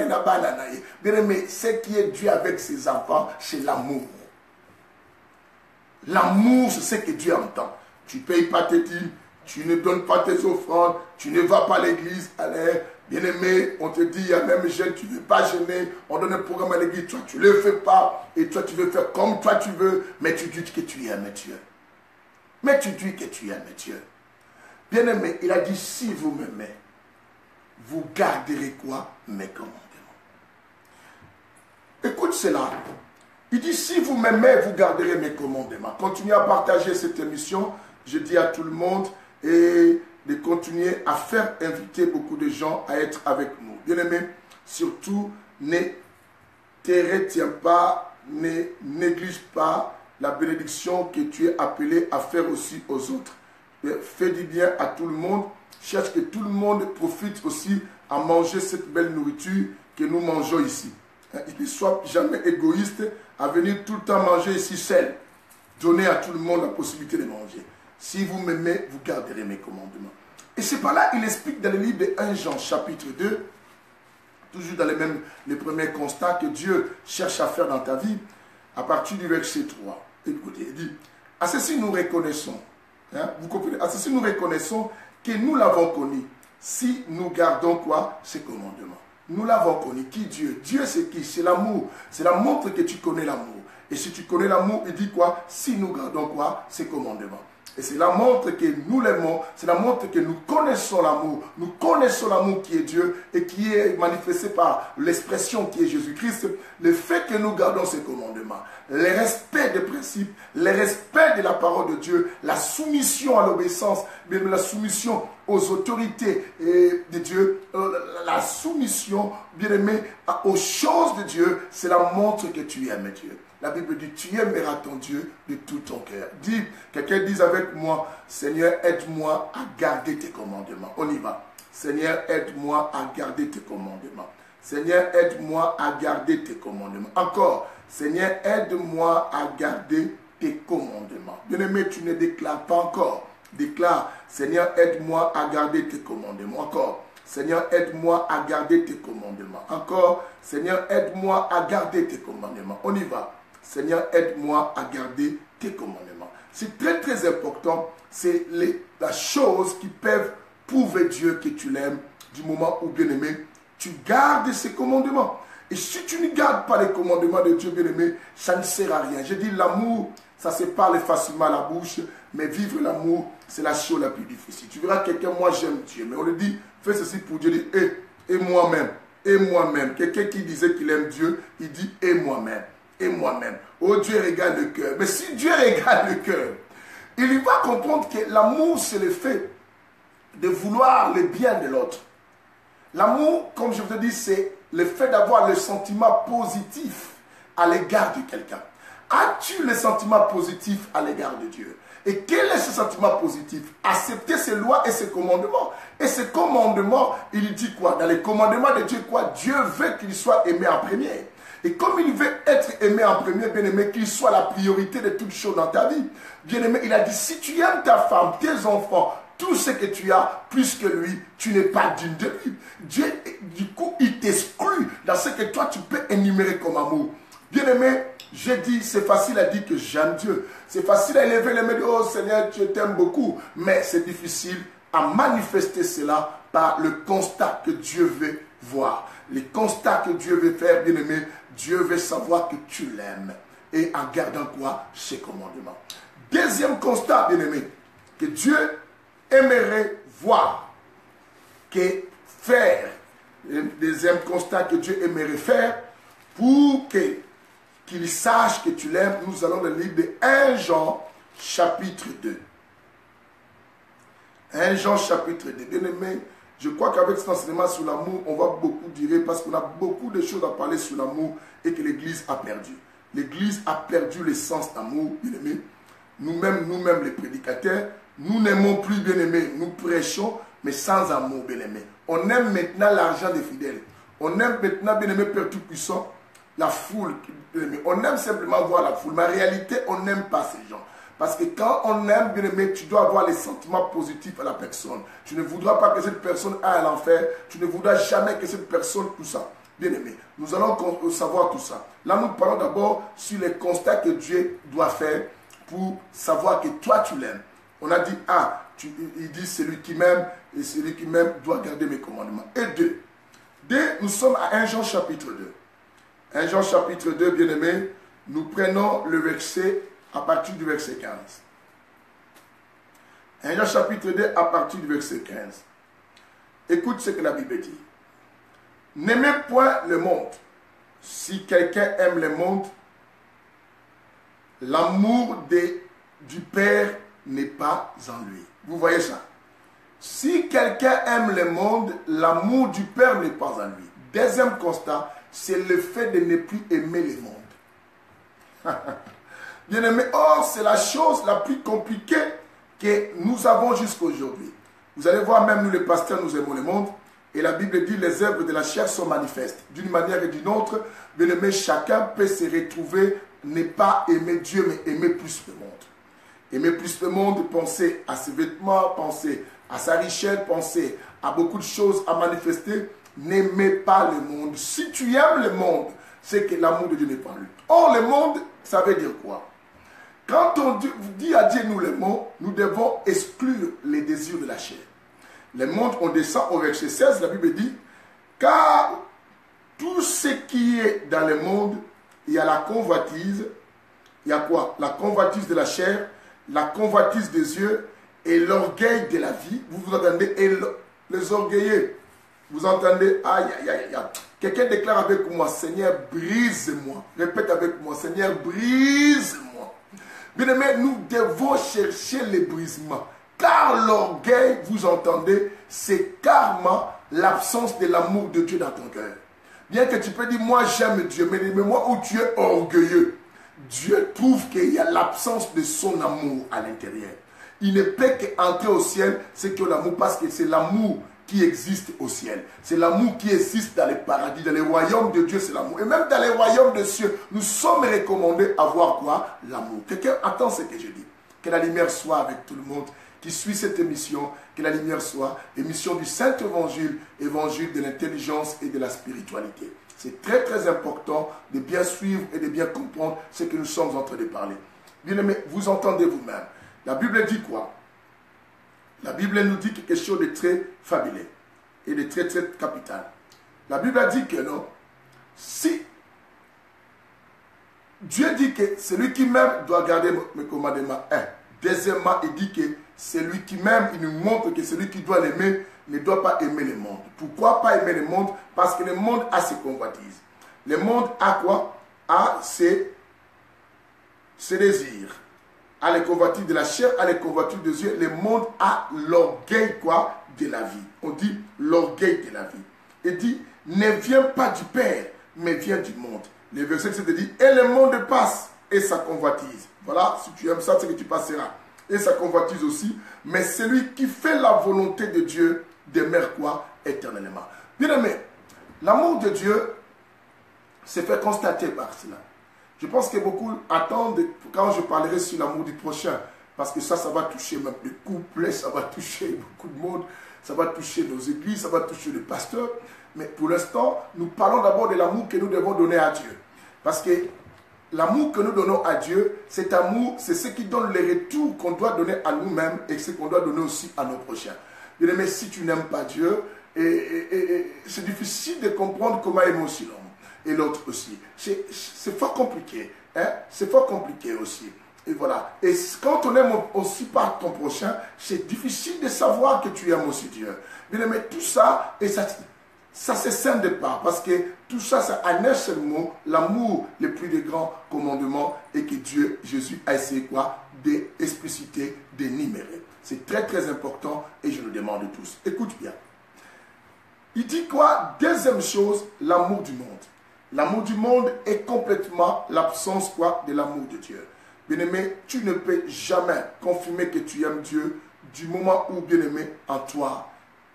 bien-aimé, ce qui est Dieu avec ses enfants, c'est l'amour. L'amour, c'est ce que Dieu entend. Tu ne payes pas tes dîmes, tu ne donnes pas tes offrandes, tu ne vas pas à l'église, allez, bien-aimé, on te dit, il y a même jeûne, tu ne veux pas jeûner, on donne un programme à l'église, toi tu ne le fais pas, et toi tu veux faire comme toi tu veux, mais tu dis que tu aimes Dieu. Mais tu dis que tu aimes Dieu. Bien-aimé, il a dit, si vous m'aimez, vous garderez quoi? Mes commandements. Écoute cela. Il dit, si vous m'aimez, vous garderez mes commandements. Continuez à partager cette émission. Je dis à tout le monde et de continuer à faire inviter beaucoup de gens à être avec nous. Bien-aimé, surtout, ne te retiens pas, ne néglige pas la bénédiction que tu es appelé à faire aussi aux autres. Fais du bien à tout le monde. Cherche que tout le monde profite aussi à manger cette belle nourriture que nous mangeons ici. Il ne soit jamais égoïste à venir tout le temps manger ici seul. Donner à tout le monde la possibilité de manger. Si vous m'aimez, vous garderez mes commandements. Et c'est par là, il explique dans le livre de 1 Jean chapitre 2, toujours dans les premiers constats que Dieu cherche à faire dans ta vie, à partir du verset 3. Écoutez, il dit, à ceci nous reconnaissons, hein, vous comprenez, à ceci nous reconnaissons que nous l'avons connu, si nous gardons quoi? Ses commandements. Nous l'avons connu. Qui Dieu? Dieu c'est qui? C'est l'amour. C'est la montre que tu connais l'amour. Et si tu connais l'amour, il dit quoi? Si nous gardons quoi? Ses commandements. Et c'est la montre que nous l'aimons, c'est la montre que nous connaissons l'amour. Nous connaissons l'amour qui est Dieu et qui est manifesté par l'expression qui est Jésus-Christ. Le fait que nous gardons ses commandements, le respect des principes, le respect de la parole de Dieu, la soumission à l'obéissance, la soumission aux autorités de Dieu, la soumission, bien aimé, aux choses de Dieu, c'est la montre que tu aimes Dieu. La Bible dit, tu aimeras ton Dieu de tout ton cœur. Dis, quelqu'un dise avec moi, Seigneur, aide-moi à garder tes commandements. On y va. Seigneur, aide-moi à garder tes commandements. Seigneur, aide-moi à garder tes commandements. Encore, Seigneur, aide-moi à garder tes commandements. Bien-aimé, tu ne déclares pas encore. Déclare, Seigneur, aide-moi à garder tes commandements. Encore, Seigneur, aide-moi à garder tes commandements. Encore, Seigneur, aide-moi à garder tes commandements. On y va. Seigneur, aide-moi à garder tes commandements. C'est très très important. C'est la chose qui peuvent prouver Dieu que tu l'aimes du moment où, bien-aimé, tu gardes ses commandements. Et si tu ne gardes pas les commandements de Dieu, bien-aimé, ça ne sert à rien. Je dis l'amour, ça se parle facilement à la bouche, mais vivre l'amour, c'est la chose la plus difficile. Tu verras quelqu'un, moi j'aime Dieu, mais on le dit, fais ceci pour Dieu, dit, et moi-même, et moi-même. Quelqu'un qui disait qu'il aime Dieu, il dit, et moi-même. Et moi-même. Oh, Dieu regarde le cœur. Mais si Dieu regarde le cœur, il va comprendre que l'amour, c'est le fait de vouloir le bien de l'autre. L'amour, comme je vous ai dit, c'est le fait d'avoir le sentiment positif à l'égard de quelqu'un. As-tu le sentiment positif à l'égard de Dieu? Et quel est ce sentiment positif? Accepter ses lois et ses commandements. Et ces commandements, il dit quoi? Dans les commandements de Dieu, quoi? Dieu veut qu'il soit aimé en premier. Et comme il veut être aimé en premier, bien-aimé, qu'il soit la priorité de toutes choses dans ta vie. Bien-aimé, il a dit, si tu aimes ta femme, tes enfants, tout ce que tu as, plus que lui, tu n'es pas digne de lui. Dieu, du coup, il t'exclut dans ce que toi, tu peux énumérer comme amour. Bien-aimé, j'ai dit, c'est facile à dire que j'aime Dieu. C'est facile à élever les mains, oh Seigneur, je t'aime beaucoup. Mais c'est difficile à manifester cela par le constat que Dieu veut voir. Les constats que Dieu veut faire, bien-aimé, Dieu veut savoir que tu l'aimes. Et en gardant quoi? Ses commandements. Deuxième constat, bien-aimé, que Dieu aimerait voir, que faire. Le deuxième constat que Dieu aimerait faire pour qu'il sache que tu l'aimes. Nous allons le lire de 1 Jean chapitre 2. 1 Jean chapitre 2. Bien-aimé, je crois qu'avec cet enseignement sur l'amour, on va beaucoup dire parce qu'on a beaucoup de choses à parler sur l'amour et que l'Église a perdu. L'Église a perdu l'essence d'amour, bien-aimé. Nous-mêmes les prédicateurs, nous n'aimons plus, bien-aimé. Nous prêchons, mais sans amour, bien-aimé. On aime maintenant l'argent des fidèles. On aime maintenant, bien-aimé, Père Tout-Puissant, la foule. On aime simplement voir la foule. Mais en réalité, on n'aime pas ces gens. Parce que quand on aime, bien aimé, tu dois avoir les sentiments positifs à la personne. Tu ne voudras pas que cette personne aille à l'enfer. Tu ne voudras jamais que cette personne, tout ça. Bien aimé, nous allons savoir tout ça. Là, nous parlons d'abord sur les constats que Dieu doit faire pour savoir que toi, tu l'aimes. On a dit, il dit, celui qui m'aime, et celui qui m'aime doit garder mes commandements. Et nous sommes à 1 Jean chapitre 2. 1 Jean chapitre 2, bien aimé, nous prenons le verset à partir du verset 15. 1 Jean chapitre 2 à partir du verset 15. Écoute ce que la Bible dit. N'aimez point le monde. Si quelqu'un aime le monde, l'amour du Père n'est pas en lui. Vous voyez ça? Si quelqu'un aime le monde, l'amour du Père n'est pas en lui. Deuxième constat, c'est le fait de ne plus aimer le monde. Bien aimé, c'est la chose la plus compliquée que nous avons jusqu'à aujourd'hui. Vous allez voir, même nous les pasteurs, nous aimons le monde. Et la Bible dit, les œuvres de la chair sont manifestes. D'une manière et d'une autre, bien aimé, chacun peut se retrouver, ne pas aimer Dieu, mais aimer plus le monde. Aimer plus le monde, penser à ses vêtements, penser à sa richesse, penser à beaucoup de choses à manifester. N'aimez pas le monde. Si tu aimes le monde, c'est que l'amour de Dieu n'est pas en lui. Or, le monde, ça veut dire quoi? Quand on dit à Dieu, nous l'aimons, nous devons exclure les désirs de la chair. Le monde, on descend au verset 16, la Bible dit, car tout ce qui est dans le monde, il y a la convoitise. Il y a quoi? La convoitise de la chair, la convoitise des yeux et l'orgueil de la vie. Vous entendez? Et les orgueilleux. Vous entendez? Aïe, aïe, aïe, aïe. Quelqu'un déclare avec moi, Seigneur, brise-moi. Répète avec moi, Seigneur, brise-moi. Bien-aimés, nous devons chercher les brisements. Car l'orgueil, vous entendez, c'est carrément l'absence de l'amour de Dieu dans ton cœur. Bien que tu peux dire, moi j'aime Dieu, mais moi où tu es orgueilleux, Dieu trouve qu'il y a l'absence de son amour à l'intérieur. Il ne peut qu'entrer au ciel, c'est que l'amour, parce que c'est l'amour qui existe au ciel. C'est l'amour qui existe dans les paradis, dans les royaumes de Dieu, c'est l'amour. Et même dans les royaumes de cieux, nous sommes recommandés à voir quoi? L'amour. Quelqu'un attend ce que je dis. Que la lumière soit avec tout le monde qui suit cette émission, que la lumière soit l'émission du Saint-Évangile, évangile de l'intelligence et de la spiritualité. C'est très très important de bien suivre et de bien comprendre ce que nous sommes en train de parler. Bien aimé, vous entendez vous-même. La Bible dit quoi? La Bible nous dit quelque chose de très fabuleux et de très très capital. La Bible a dit que non, si Dieu dit que celui qui m'aime doit garder mes commandements. Deuxièmement, il dit que celui qui m'aime, il nous montre que celui qui doit l'aimer ne doit pas aimer le monde. Pourquoi pas aimer le monde? Parce que le monde a ses convoitises. Le monde a quoi? A ses désirs. A les convoitises de la chair, a les convoitises des yeux. Le monde a l'orgueil quoi? De la vie. On dit l'orgueil de la vie. Il dit, ne viens pas du Père, mais viens du monde. Le verset 7 dit, et le monde passe et sa convoitise. Voilà, si tu aimes ça, c'est que tu passeras. Et sa convoitise aussi. Mais celui qui fait la volonté de Dieu demeure quoi? Éternellement. Bien aimé, l'amour de Dieu s'est fait constater par cela. Je pense que beaucoup attendent quand je parlerai sur l'amour du prochain. Parce que ça va toucher même les couples, ça va toucher beaucoup de monde, ça va toucher nos églises, ça va toucher les pasteurs. Mais pour l'instant, nous parlons d'abord de l'amour que nous devons donner à Dieu. Parce que l'amour que nous donnons à Dieu, cet amour, c'est ce qui donne le retour qu'on doit donner à nous-mêmes et ce qu'on doit donner aussi à nos prochains. Bien aimé, si tu n'aimes pas Dieu, c'est difficile de comprendre comment aimer aussi l'homme et l'autre aussi. C'est fort compliqué. Hein? C'est fort compliqué aussi. Et voilà. Et quand on aime aussi pas ton prochain, c'est difficile de savoir que tu aimes aussi Dieu. Bien aimé, tout ça, et ça se scinde pas. Parce que tout ça, c'est en un seul mot, l'amour le plus des grands commandements et que Dieu, Jésus, a essayé quoi? D'expliciter, d'énumérer. C'est très très important et je le demande tous. Écoute bien. Il dit quoi? Deuxième chose, l'amour du monde. L'amour du monde est complètement l'absence quoi? De l'amour de Dieu. Bien-aimé, tu ne peux jamais confirmer que tu aimes Dieu du moment où, bien-aimé, en toi,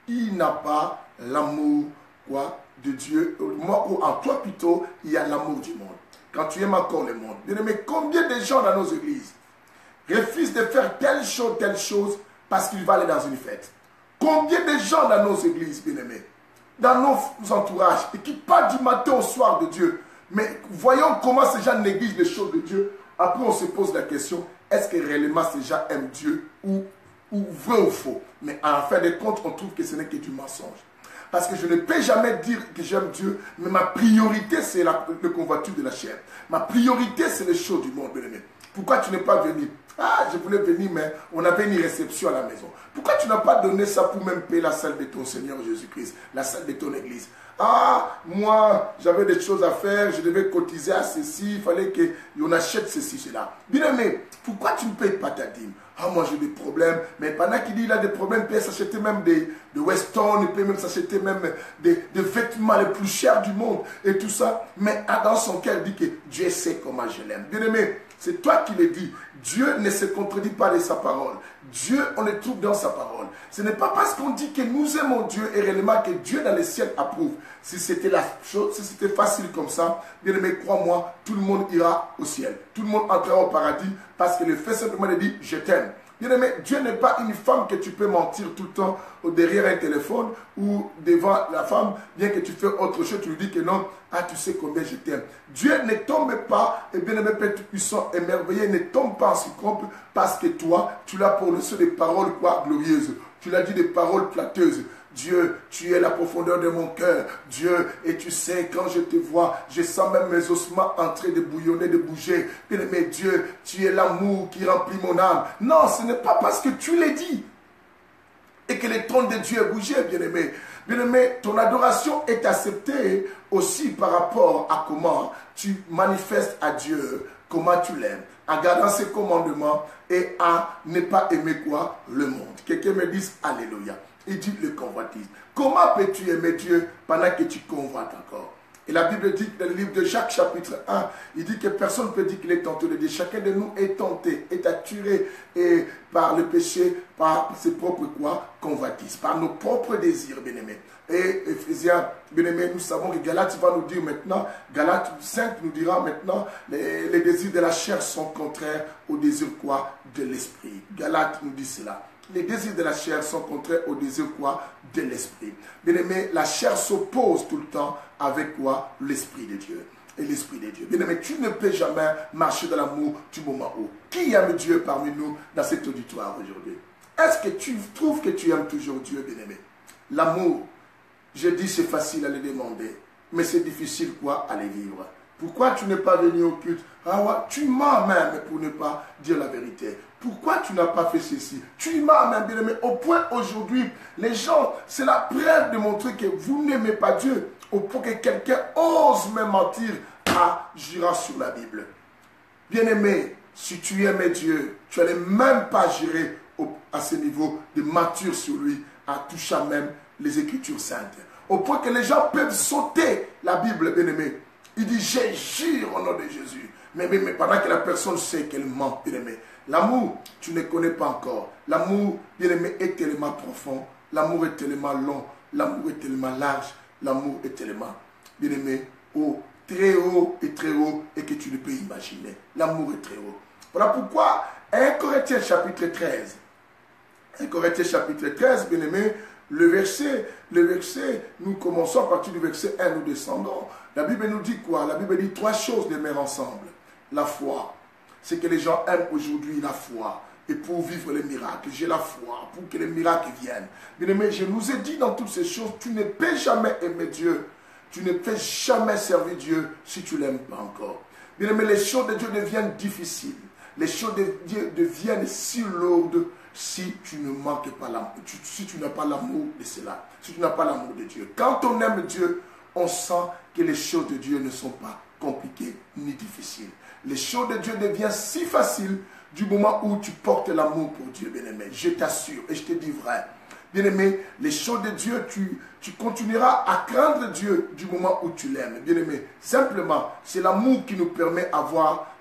il n'a pas l'amour quoi? De Dieu. Au moment où en toi plutôt, il y a l'amour du monde. Quand tu aimes encore le monde. Bien-aimé, combien de gens dans nos églises refusent de faire telle chose parce qu'ils vont aller dans une fête? Combien de gens dans nos églises, bien-aimés, dans nos entourages, et qui parlent du matin au soir de Dieu, mais voyons comment ces gens négligent les choses de Dieu. Après, on se pose la question, est-ce que réellement ces gens aiment Dieu ou vrai ou faux? Mais en fin de compte, on trouve que ce n'est que du mensonge. Parce que je ne peux jamais dire que j'aime Dieu, mais ma priorité, c'est le convoitise de la chair. Ma priorité, c'est les choses du monde, bien-aimé. Pourquoi tu n'es pas venu? Ah, je voulais venir, mais on avait une réception à la maison. Pourquoi tu n'as pas donné ça pour même payer la salle de ton Seigneur Jésus-Christ, la salle de ton église? Ah, moi, j'avais des choses à faire, je devais cotiser à ceci, il fallait qu'on achète ceci, cela. Bien aimé, pourquoi tu ne payes pas ta dîme? Ah, moi j'ai des problèmes, mais pendant qu'il dit il a des problèmes, il peut s'acheter même des Weston, il peut même s'acheter même des vêtements les plus chers du monde et tout ça. Mais dans son cœur, il dit que Dieu sait comment je l'aime. Bien aimé, c'est toi qui le dis. Dieu ne se contredit pas de sa parole. Dieu, on le trouve dans sa parole. Ce n'est pas parce qu'on dit que nous aimons Dieu et réellement que Dieu dans le ciel approuve. Si c'était la chose, si c'était facile comme ça, bien aimé, crois-moi, tout le monde ira au ciel. Tout le monde entrera au paradis parce que le fait simplement de dire je t'aime. Bien aimé, Dieu n'est pas une femme que tu peux mentir tout le temps derrière un téléphone ou devant la femme, bien que tu fais autre chose, tu lui dis que non, ah tu sais combien je t'aime. Dieu ne tombe pas, et bien aimé Père Tout-Puissant, émerveillé, ne tombe pas en succombe parce que toi, tu l'as prononcé des paroles quoi, glorieuses. Tu l'as dit des paroles flatteuses. Dieu, tu es la profondeur de mon cœur. Dieu, et tu sais, quand je te vois, je sens même mes ossements en train de bouillonner, de bouger. Bien-aimé Dieu, tu es l'amour qui remplit mon âme. Non, ce n'est pas parce que tu l'as dit et que le trône de Dieu est bougé, bien-aimé. Bien-aimé, ton adoration est acceptée aussi par rapport à comment tu manifestes à Dieu, comment tu l'aimes, en gardant ses commandements et à ne pas aimer quoi? Le monde. Quelqu'un me dise Alléluia. Il dit le convoitisme. Comment peux-tu aimer Dieu pendant que tu convoites encore? Et la Bible dit dans le livre de Jacques chapitre 1, il dit que personne ne peut dire qu'il est tenté de Dieu. Chacun de nous est tenté, est attiré et par le péché, par ses propres quoi? Convoitises, par nos propres désirs, bien-aimés. Et Éphésiens, bien-aimés, nous savons que Galates va nous dire maintenant, Galates 5 nous dira maintenant, les désirs de la chair sont contraires aux désirs quoi? De l'esprit. Galates nous dit cela. Les désirs de la chair sont contraires aux désirs quoi? De l'esprit. Bien-aimé, la chair s'oppose tout le temps avec quoi? L'esprit de Dieu. Et l'esprit de Dieu. Bien-aimé, tu ne peux jamais marcher dans l'amour du moment où. Qui aime Dieu parmi nous dans cet auditoire aujourd'hui? Est-ce que tu trouves que tu aimes toujours Dieu, bien-aimé? L'amour, je dis c'est facile à le demander, mais c'est difficile quoi? À le vivre. Pourquoi tu n'es pas venu au culte? Ah ouais, tu mens même pour ne pas dire la vérité. Pourquoi tu n'as pas fait ceci? Tu mens même, bien aimé. Au point aujourd'hui, les gens, c'est la preuve de montrer que vous n'aimez pas Dieu. Au point que quelqu'un ose même mentir à jurer sur la Bible. Bien aimé, si tu aimais Dieu, tu n'allais même pas jurer à ce niveau de mentir sur lui, en touchant même les Écritures saintes. Au point que les gens peuvent sauter la Bible, bien aimé. Il dit, je jure au nom de Jésus. Mais pendant que la personne sait qu'elle ment, bien aimé. L'amour, tu ne connais pas encore. L'amour, bien aimé, est tellement profond. L'amour est tellement long. L'amour est tellement large. L'amour est tellement, bien aimé, haut, très haut, et que tu ne peux imaginer. L'amour est très haut. Voilà pourquoi 1 Corinthiens chapitre 13. 1 Corinthiens chapitre 13, bien aimé, le verset, nous commençons à partir du verset 1, nous descendons. La Bible nous dit quoi? La Bible dit 3 choses de mettre ensemble. La foi. C'est que les gens aiment aujourd'hui la foi. Et pour vivre les miracles, j'ai la foi, pour que les miracles viennent. Bien aimé, je nous ai dit dans toutes ces choses, tu ne peux jamais aimer Dieu. Tu ne peux jamais servir Dieu si tu ne l'aimes pas encore. Bien aimé, les choses de Dieu deviennent difficiles. Les choses de Dieu deviennent si lourdes si tu ne manques pas l'amour, si tu n'as pas l'amour de cela, si tu n'as pas l'amour de Dieu. Quand on aime Dieu, on sent que les choses de Dieu ne sont pas compliquées ni difficiles. Les choses de Dieu deviennent si faciles du moment où tu portes l'amour pour Dieu, bien-aimé. Je t'assure et je te dis vrai. Bien-aimé, les choses de Dieu, tu continueras à craindre Dieu du moment où tu l'aimes. Bien-aimé, simplement, c'est l'amour qui nous permet d'avoir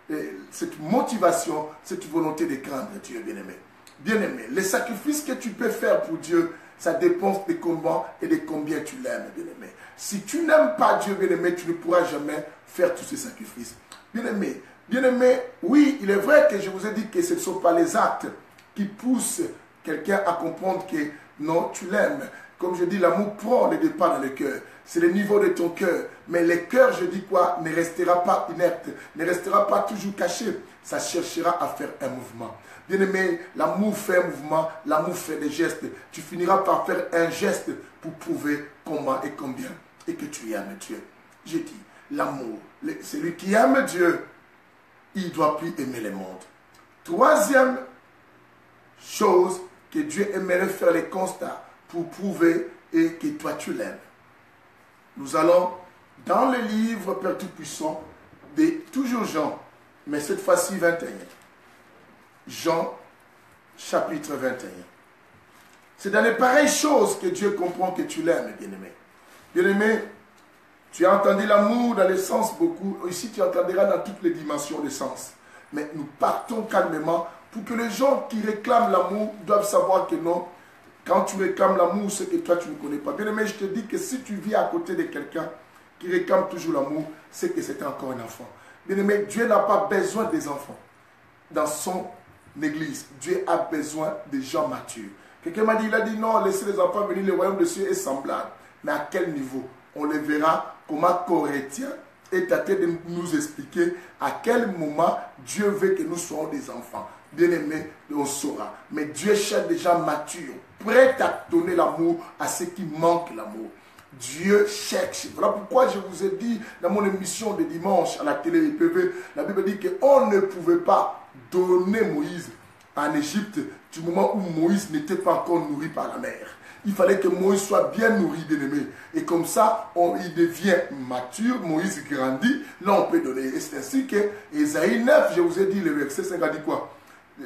cette motivation, cette volonté de craindre Dieu, bien-aimé. Bien-aimé, les sacrifices que tu peux faire pour Dieu, ça dépend de comment et de combien tu l'aimes, bien-aimé. Si tu n'aimes pas Dieu, bien-aimé, tu ne pourras jamais faire tous ces sacrifices. Bien-aimé, oui, il est vrai que je vous ai dit que ce ne sont pas les actes qui poussent quelqu'un à comprendre que non, tu l'aimes. Comme je dis, l'amour prend le départ dans le cœur. C'est le niveau de ton cœur. Mais le cœur, je dis quoi, ne restera pas inerte, ne restera pas toujours caché. Ça cherchera à faire un mouvement. Bien-aimé, l'amour fait un mouvement, l'amour fait des gestes. Tu finiras par faire un geste pour prouver comment et combien et que tu aimes Dieu. J'ai dit, l'amour, celui qui aime Dieu, il ne doit plus aimer le monde. Troisième chose que Dieu aimerait faire les constats pour prouver et que toi tu l'aimes. Nous allons dans le livre Père Tout-Puissant de toujours Jean, mais cette fois-ci 21. Jean chapitre 21. C'est dans les pareilles choses que Dieu comprend que tu l'aimes, bien-aimé. Bien-aimé, tu as entendu l'amour dans les sens beaucoup. Ici, tu entendras dans toutes les dimensions des sens. Mais nous partons calmement Pour que les gens qui réclament l'amour doivent savoir que non, quand tu réclames l'amour, c'est que toi tu ne connais pas. Bien aimé, je te dis que si tu vis à côté de quelqu'un qui réclame toujours l'amour, c'est que c'était encore un enfant. Bien aimé, Dieu n'a pas besoin des enfants dans son église. Dieu a besoin des gens matures. Quelqu'un m'a dit, il a dit non, laissez les enfants venir, le royaume de Dieu est semblable. Mais à quel niveau? On le verra comment Corinthiens est en train de nous expliquer à quel moment Dieu veut que nous soyons des enfants. Bien aimé, on saura. Mais Dieu cherche des gens matures, prêts à donner l'amour à ceux qui manquent l'amour. Dieu cherche. Voilà pourquoi je vous ai dit dans mon émission de dimanche à la télé IPV, la Bible dit qu'on ne pouvait pas donner Moïse en Égypte du moment où Moïse n'était pas encore nourri par la mer. Il fallait que Moïse soit bien nourri, bien aimé. Et comme ça, il devient mature, Moïse grandit. Là, on peut donner. Et c'est ainsi que Ésaïe 9, je vous ai dit, le verset 5 a dit quoi?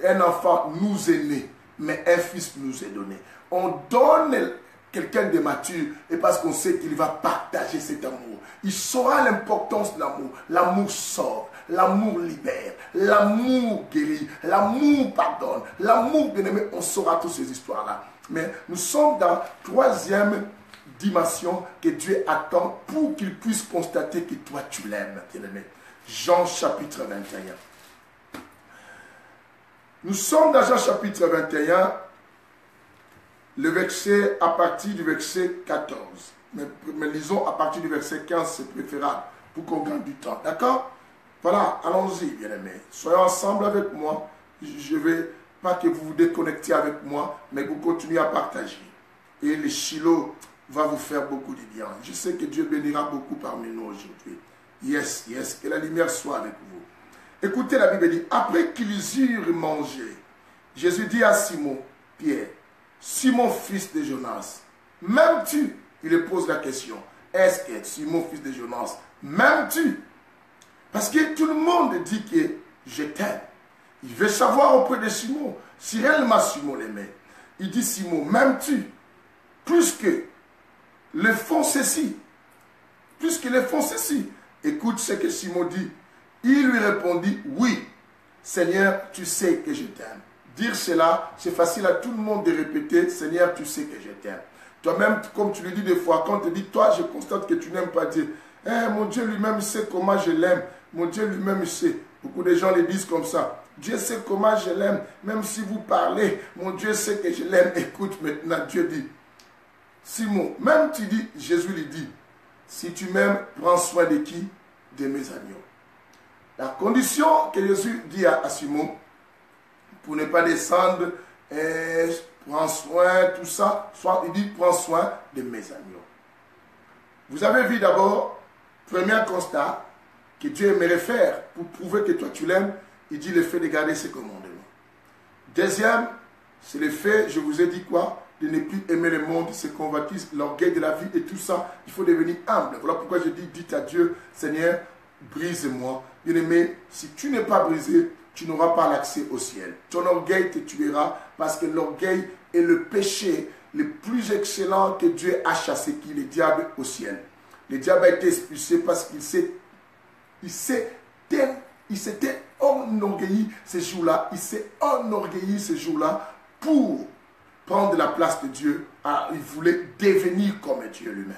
Un enfant nous est né, mais un fils nous est donné. On donne quelqu'un de mature et parce qu'on sait qu'il va partager cet amour. Il saura l'importance de l'amour. L'amour sauve, l'amour libère, l'amour guérit, l'amour pardonne, l'amour bien-aimé. On saura toutes ces histoires-là. Mais nous sommes dans la troisième dimension que Dieu attend pour qu'il puisse constater que toi tu l'aimes, bien-aimé. Jean chapitre 21. Nous sommes dans Jean chapitre 21, le verset à partir du verset 14. Mais lisons à partir du verset 15, c'est préférable pour qu'on gagne du temps. D'accord? Voilà, allons-y, bien-aimés. Soyons ensemble avec moi. Je ne vais pas que vous vous déconnectiez avec moi, mais vous continuez à partager. Et le Shiloh va vous faire beaucoup de bien. Je sais que Dieu bénira beaucoup parmi nous aujourd'hui. Yes, yes, que la lumière soit avec vous. Écoutez, la Bible dit, après qu'ils eurent mangé, Jésus dit à Simon, Pierre, Simon fils de Jonas, m'aimes-tu? Il lui pose la question, est-ce que Simon fils de Jonas, m'aimes-tu? Parce que tout le monde dit que je t'aime. Il veut savoir auprès de Simon, si réellement Simon l'aimait. Il dit, Simon, m'aimes-tu? Plus que le font ceci. Plus que le font ceci. Écoute ce que Simon dit. Il lui répondit, oui, Seigneur, tu sais que je t'aime. Dire cela, c'est facile à tout le monde de répéter, Seigneur, tu sais que je t'aime. Toi-même, comme tu le dis des fois, quand on te dit, toi, je constate que tu n'aimes pas Dieu. Mon Dieu lui-même sait comment je l'aime. Mon Dieu lui-même sait. Beaucoup de gens le disent comme ça. Dieu sait comment je l'aime. Même si vous parlez, mon Dieu sait que je l'aime. Écoute maintenant, Dieu dit, Simon, même tu dis, Jésus lui dit, si tu m'aimes, prends soin de qui? De mes agneaux. La condition que Jésus dit à Simon, pour ne pas descendre, prends soin, tout ça, soit il dit, prends soin de mes agneaux. Vous avez vu d'abord, premier constat, que Dieu aimerait faire pour prouver que toi tu l'aimes, il dit le fait de garder ses commandements. Deuxième, c'est le fait, je vous ai dit quoi? De ne plus aimer le monde, ses convoitises, l'orgueil de la vie et tout ça, il faut devenir humble. Voilà pourquoi je dis, dites à Dieu, Seigneur, brise-moi. Bien-aimé, si tu n'es pas brisé, tu n'auras pas l'accès au ciel. Ton orgueil te tuera parce que l'orgueil est le péché le plus excellent que Dieu a chassé, qui est le diable au ciel. Le diable a été expulsé parce qu'il s'était enorgueilli ce jour-là. Il s'est enorgueilli ce jour-là pour prendre la place de Dieu. Il voulait devenir comme Dieu lui-même.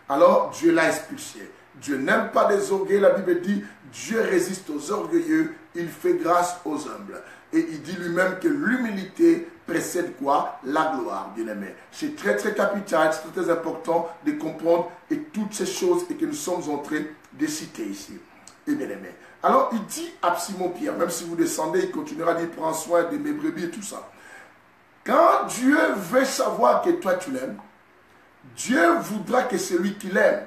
Alors Dieu l'a expulsé. Dieu n'aime pas les orgueils. La Bible dit, Dieu résiste aux orgueilleux, il fait grâce aux humbles. Et il dit lui-même que l'humilité précède quoi? La gloire, bien-aimé. C'est très très capital, c'est très important de comprendre et toutes ces choses et que nous sommes en train de citer ici. Et bien-aimé. Alors il dit à Simon Pierre, même si vous descendez, il continuera à dire, prends soin de mes brebis et tout ça. Quand Dieu veut savoir que toi tu l'aimes, Dieu voudra que celui qui l'aime,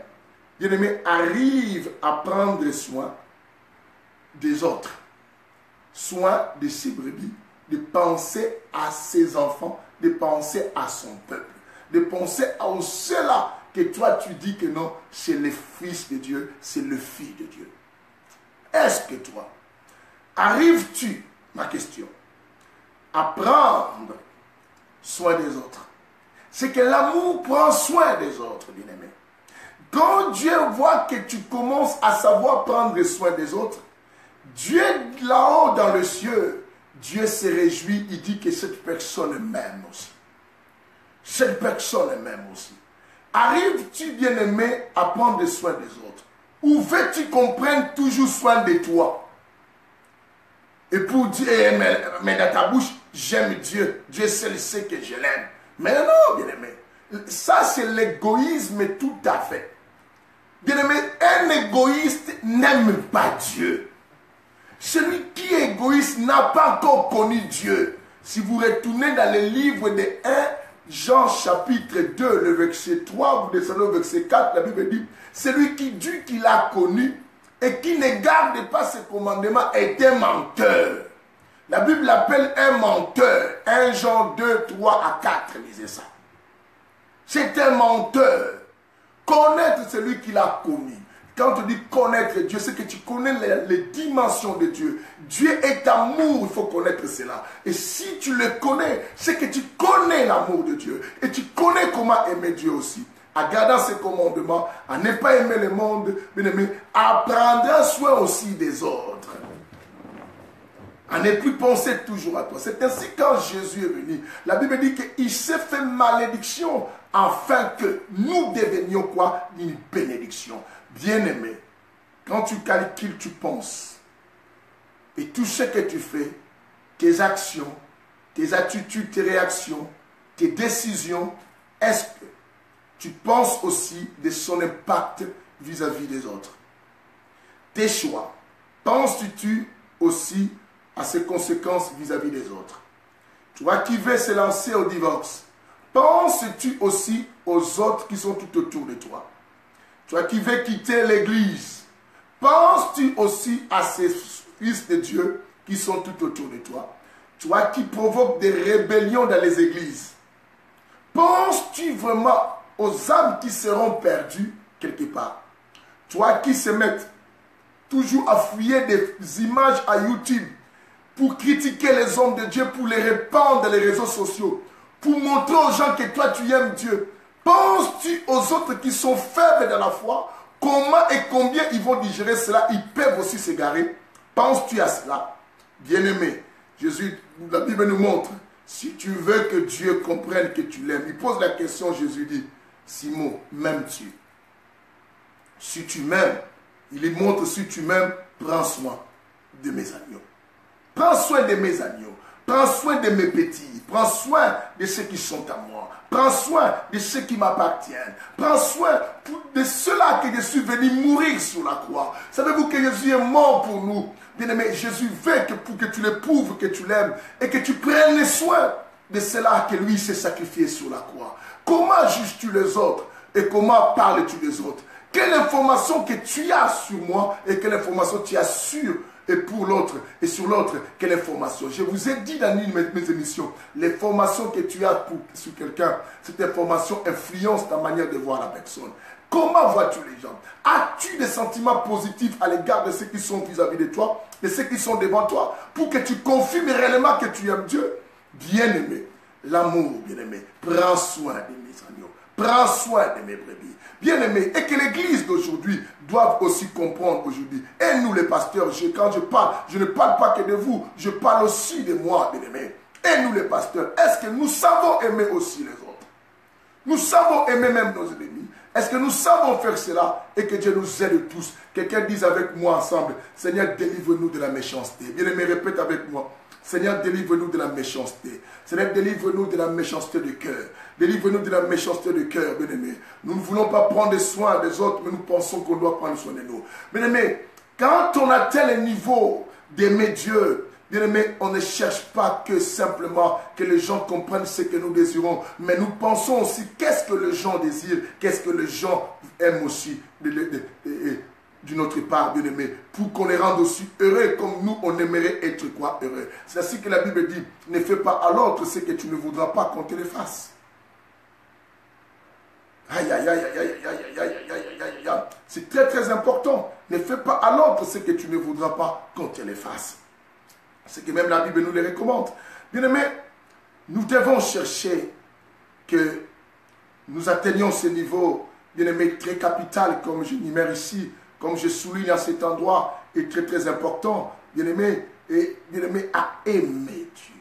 bien-aimé, arrive à prendre soin des autres, soin de ses brebis, de penser à ses enfants, de penser à son peuple, de penser à ceux-là que toi tu dis que non, c'est le Fils de Dieu, c'est le Fils de Dieu. Est-ce que toi, arrives-tu, ma question, à prendre soin des autres? C'est que l'amour prend soin des autres, bien-aimé. Quand Dieu voit que tu commences à savoir prendre soin des autres, Dieu là-haut dans le ciel Dieu se réjouit, il dit que cette personne m'aime aussi. Cette personne m'aime aussi. Arrives-tu, bien-aimé, à prendre soin des autres? Ou veux-tu qu'on prenne toujours soin de toi? Et pour dire, mais dans ta bouche, j'aime Dieu. Dieu seul sait que je l'aime. Mais non, bien-aimé. Ça, c'est l'égoïsme tout à fait. Bien-aimé, un égoïste n'aime pas Dieu. Celui qui est égoïste n'a pas encore connu Dieu. Si vous retournez dans le livre de 1 Jean chapitre 2, le verset 3, vous descendez au verset 4, la Bible dit, celui qui dit qu'il a connu et qui ne garde pas ses commandements est un menteur. La Bible l'appelle un menteur. 1 Jean 2, 3 à 4, lisez ça. C'est un menteur. Connaître celui qu'il a connu. Quand on dit connaître Dieu, c'est que tu connais les dimensions de Dieu. Dieu est amour, il faut connaître cela. Et si tu le connais, c'est que tu connais l'amour de Dieu. Et tu connais comment aimer Dieu aussi. En gardant ses commandements, à ne pas aimer le monde, bien aimé, à prendre soin aussi des autres. À ne plus penser toujours à toi. C'est ainsi quand Jésus est venu. La Bible dit qu'il s'est fait malédiction afin que nous devenions quoi? Une bénédiction. Bien-aimé, quand tu calcules, tu penses. Et tout ce que tu fais, tes actions, tes attitudes, tes réactions, tes décisions, est-ce que tu penses aussi de son impact vis-à-vis des autres? Tes choix, penses-tu aussi à ses conséquences vis-à-vis des autres? Toi qui veux se lancer au divorce, penses-tu aussi aux autres qui sont tout autour de toi? Toi qui veux quitter l'église, penses-tu aussi à ces fils de Dieu qui sont tout autour de toi? Toi qui provoques des rébellions dans les églises, penses-tu vraiment aux âmes qui seront perdues quelque part? Toi qui se mettes toujours à fouiller des images à YouTube pour critiquer les hommes de Dieu, pour les répandre dans les réseaux sociaux, pour montrer aux gens que toi tu aimes Dieu. Penses-tu aux autres qui sont faibles dans la foi? Comment et combien ils vont digérer cela? Ils peuvent aussi s'égarer. Penses-tu à cela? Bien-aimé, Jésus, la Bible nous montre, si tu veux que Dieu comprenne que tu l'aimes, il pose la question, Jésus dit, Simon, m'aimes-tu? Si tu m'aimes, il lui montre, si tu m'aimes, prends soin de mes agneaux. Prends soin de mes agneaux. Prends soin de mes petits. Prends soin de ceux qui sont à moi. Prends soin de ceux qui m'appartiennent. Prends soin de ceux-là que je suis venu mourir sur la croix. Savez-vous que Jésus est mort pour nous? Bien-aimé, Jésus veut que pour que tu l'éprouves, que tu l'aimes et que tu prennes soin de cela que lui s'est sacrifié sur la croix. Comment juges-tu les autres et comment parles-tu des autres? Quelle information que tu as sur moi et quelle information tu as sur et pour l'autre et sur l'autre, quelle information? Je vous ai dit dans une de mes émissions, l'information que tu as sur quelqu'un, cette information influence ta manière de voir la personne. Comment vois-tu les gens? As-tu des sentiments positifs à l'égard de ceux qui sont vis-à-vis de toi, de ceux qui sont devant toi, pour que tu confirmes réellement que tu aimes Dieu? Bien-aimé, l'amour, bien-aimé, prends soin de mes agneaux, prends soin de mes brebis. Bien-aimé, et que l'église d'aujourd'hui doive aussi comprendre aujourd'hui. Et nous les pasteurs, quand je parle, je ne parle pas que de vous, je parle aussi de moi, bien-aimé. Et nous les pasteurs, est-ce que nous savons aimer aussi les autres? Nous savons aimer même nos ennemis. Est-ce que nous savons faire cela et que Dieu nous aide tous? Quelqu'un dise avec moi ensemble, Seigneur, délivre-nous de la méchanceté. Bien-aimé, répète avec moi. Seigneur, délivre-nous de la méchanceté. Seigneur, délivre-nous de la méchanceté de cœur. Délivre-nous de la méchanceté de cœur, bien-aimé. Nous ne voulons pas prendre soin des autres, mais nous pensons qu'on doit prendre soin de nous. Bien-aimé, quand on atteint le niveau d'aimer Dieu, bien-aimé, on ne cherche pas que simplement que les gens comprennent ce que nous désirons, mais nous pensons aussi qu'est-ce que les gens désirent, qu'est-ce que les gens aiment aussi d'une autre part, bien-aimé, pour qu'on les rende aussi heureux comme nous, on aimerait être quoi heureux. C'est ainsi que la Bible dit, ne fais pas à l'autre ce que tu ne voudras pas qu'on te le fasse. Aïe, aïe, aïe, aïe, aïe, aïe, aïe, aïe, aïe, aïe, aïe. C'est très, très important. Ne fais pas à l'autre ce que tu ne voudras pas qu'on te le fasse. C'est que même la Bible nous le recommande. Bien-aimé, nous devons chercher que nous atteignions ce niveau, bien-aimé, très capital, comme je numère ici, comme je souligne à cet endroit, est très très important. Bien-aimé, et bien aimé, à aimer Dieu.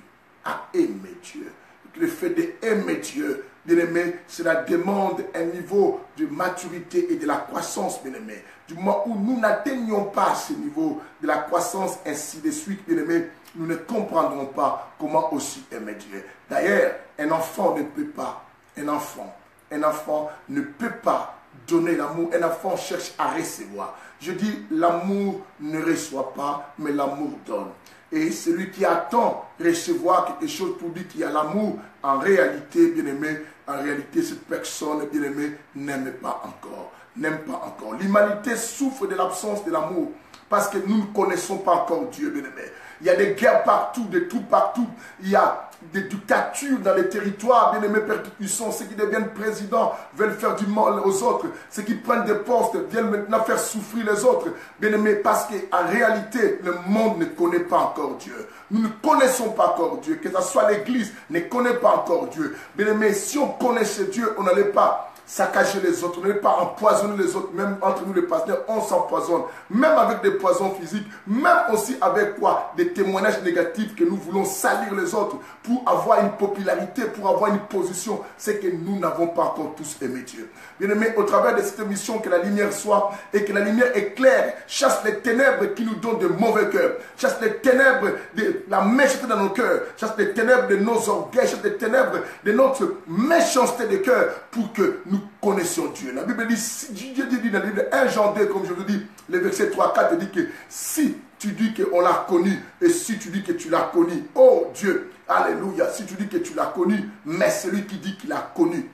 À aimer Dieu. Le fait d'aimer Dieu, bien aimé, cela demande un niveau de maturité et de la croissance, bien aimé. Du moment où nous n'atteignons pas ce niveau de la croissance, ainsi de suite, bien aimé, nous ne comprendrons pas comment aussi aimer Dieu. D'ailleurs, un enfant ne peut pas, un enfant ne peut pas donner l'amour. Un enfant cherche à recevoir. Je dis, l'amour ne reçoit pas, mais l'amour donne. Et celui qui attend recevoir quelque chose pour dire qu'il y a l'amour, en réalité, bien aimé, en réalité, cette personne, bien aimé, n'aime pas encore. N'aime pas encore. L'humanité souffre de l'absence de l'amour parce que nous ne connaissons pas encore Dieu, bien aimé. Il y a des guerres partout, des trous partout. Il y a des dictatures dans les territoires, bien aimés, persécutions. Ceux qui deviennent présidents veulent faire du mal aux autres. Ceux qui prennent des postes viennent maintenant faire souffrir les autres, bien aimés, parce qu'en réalité, le monde ne connaît pas encore Dieu. Nous ne connaissons pas encore Dieu. Que ce soit l'Église ne connaît pas encore Dieu. Bien aimés, si on connaissait Dieu, on n'allait pas saccager les autres, on n'allait pas empoisonner les autres, même entre nous les pasteurs, on s'empoisonne, même avec des poisons physiques, même aussi avec quoi? Des témoignages négatifs que nous voulons salir les autres pour avoir une popularité, pour avoir une position, c'est que nous n'avons pas encore tous aimé Dieu. Bien aimé, au travers de cette émission, que la lumière soit et que la lumière éclaire, chasse les ténèbres qui nous donnent de mauvais cœurs, chasse les ténèbres de la méchanceté dans nos cœurs, chasse les ténèbres de nos orgueils, chasse les ténèbres de notre méchanceté de cœur pour que nous connaissions Dieu. La Bible dit, Dieu dit dans le livre de 1 Jean 2, comme je vous dis, le verset 3-4 dit que si tu dis qu'on l'a connu et si tu dis que tu l'as connu, oh Dieu, alléluia, si tu dis que tu l'as connu, mais celui qui dit qu'il a connu,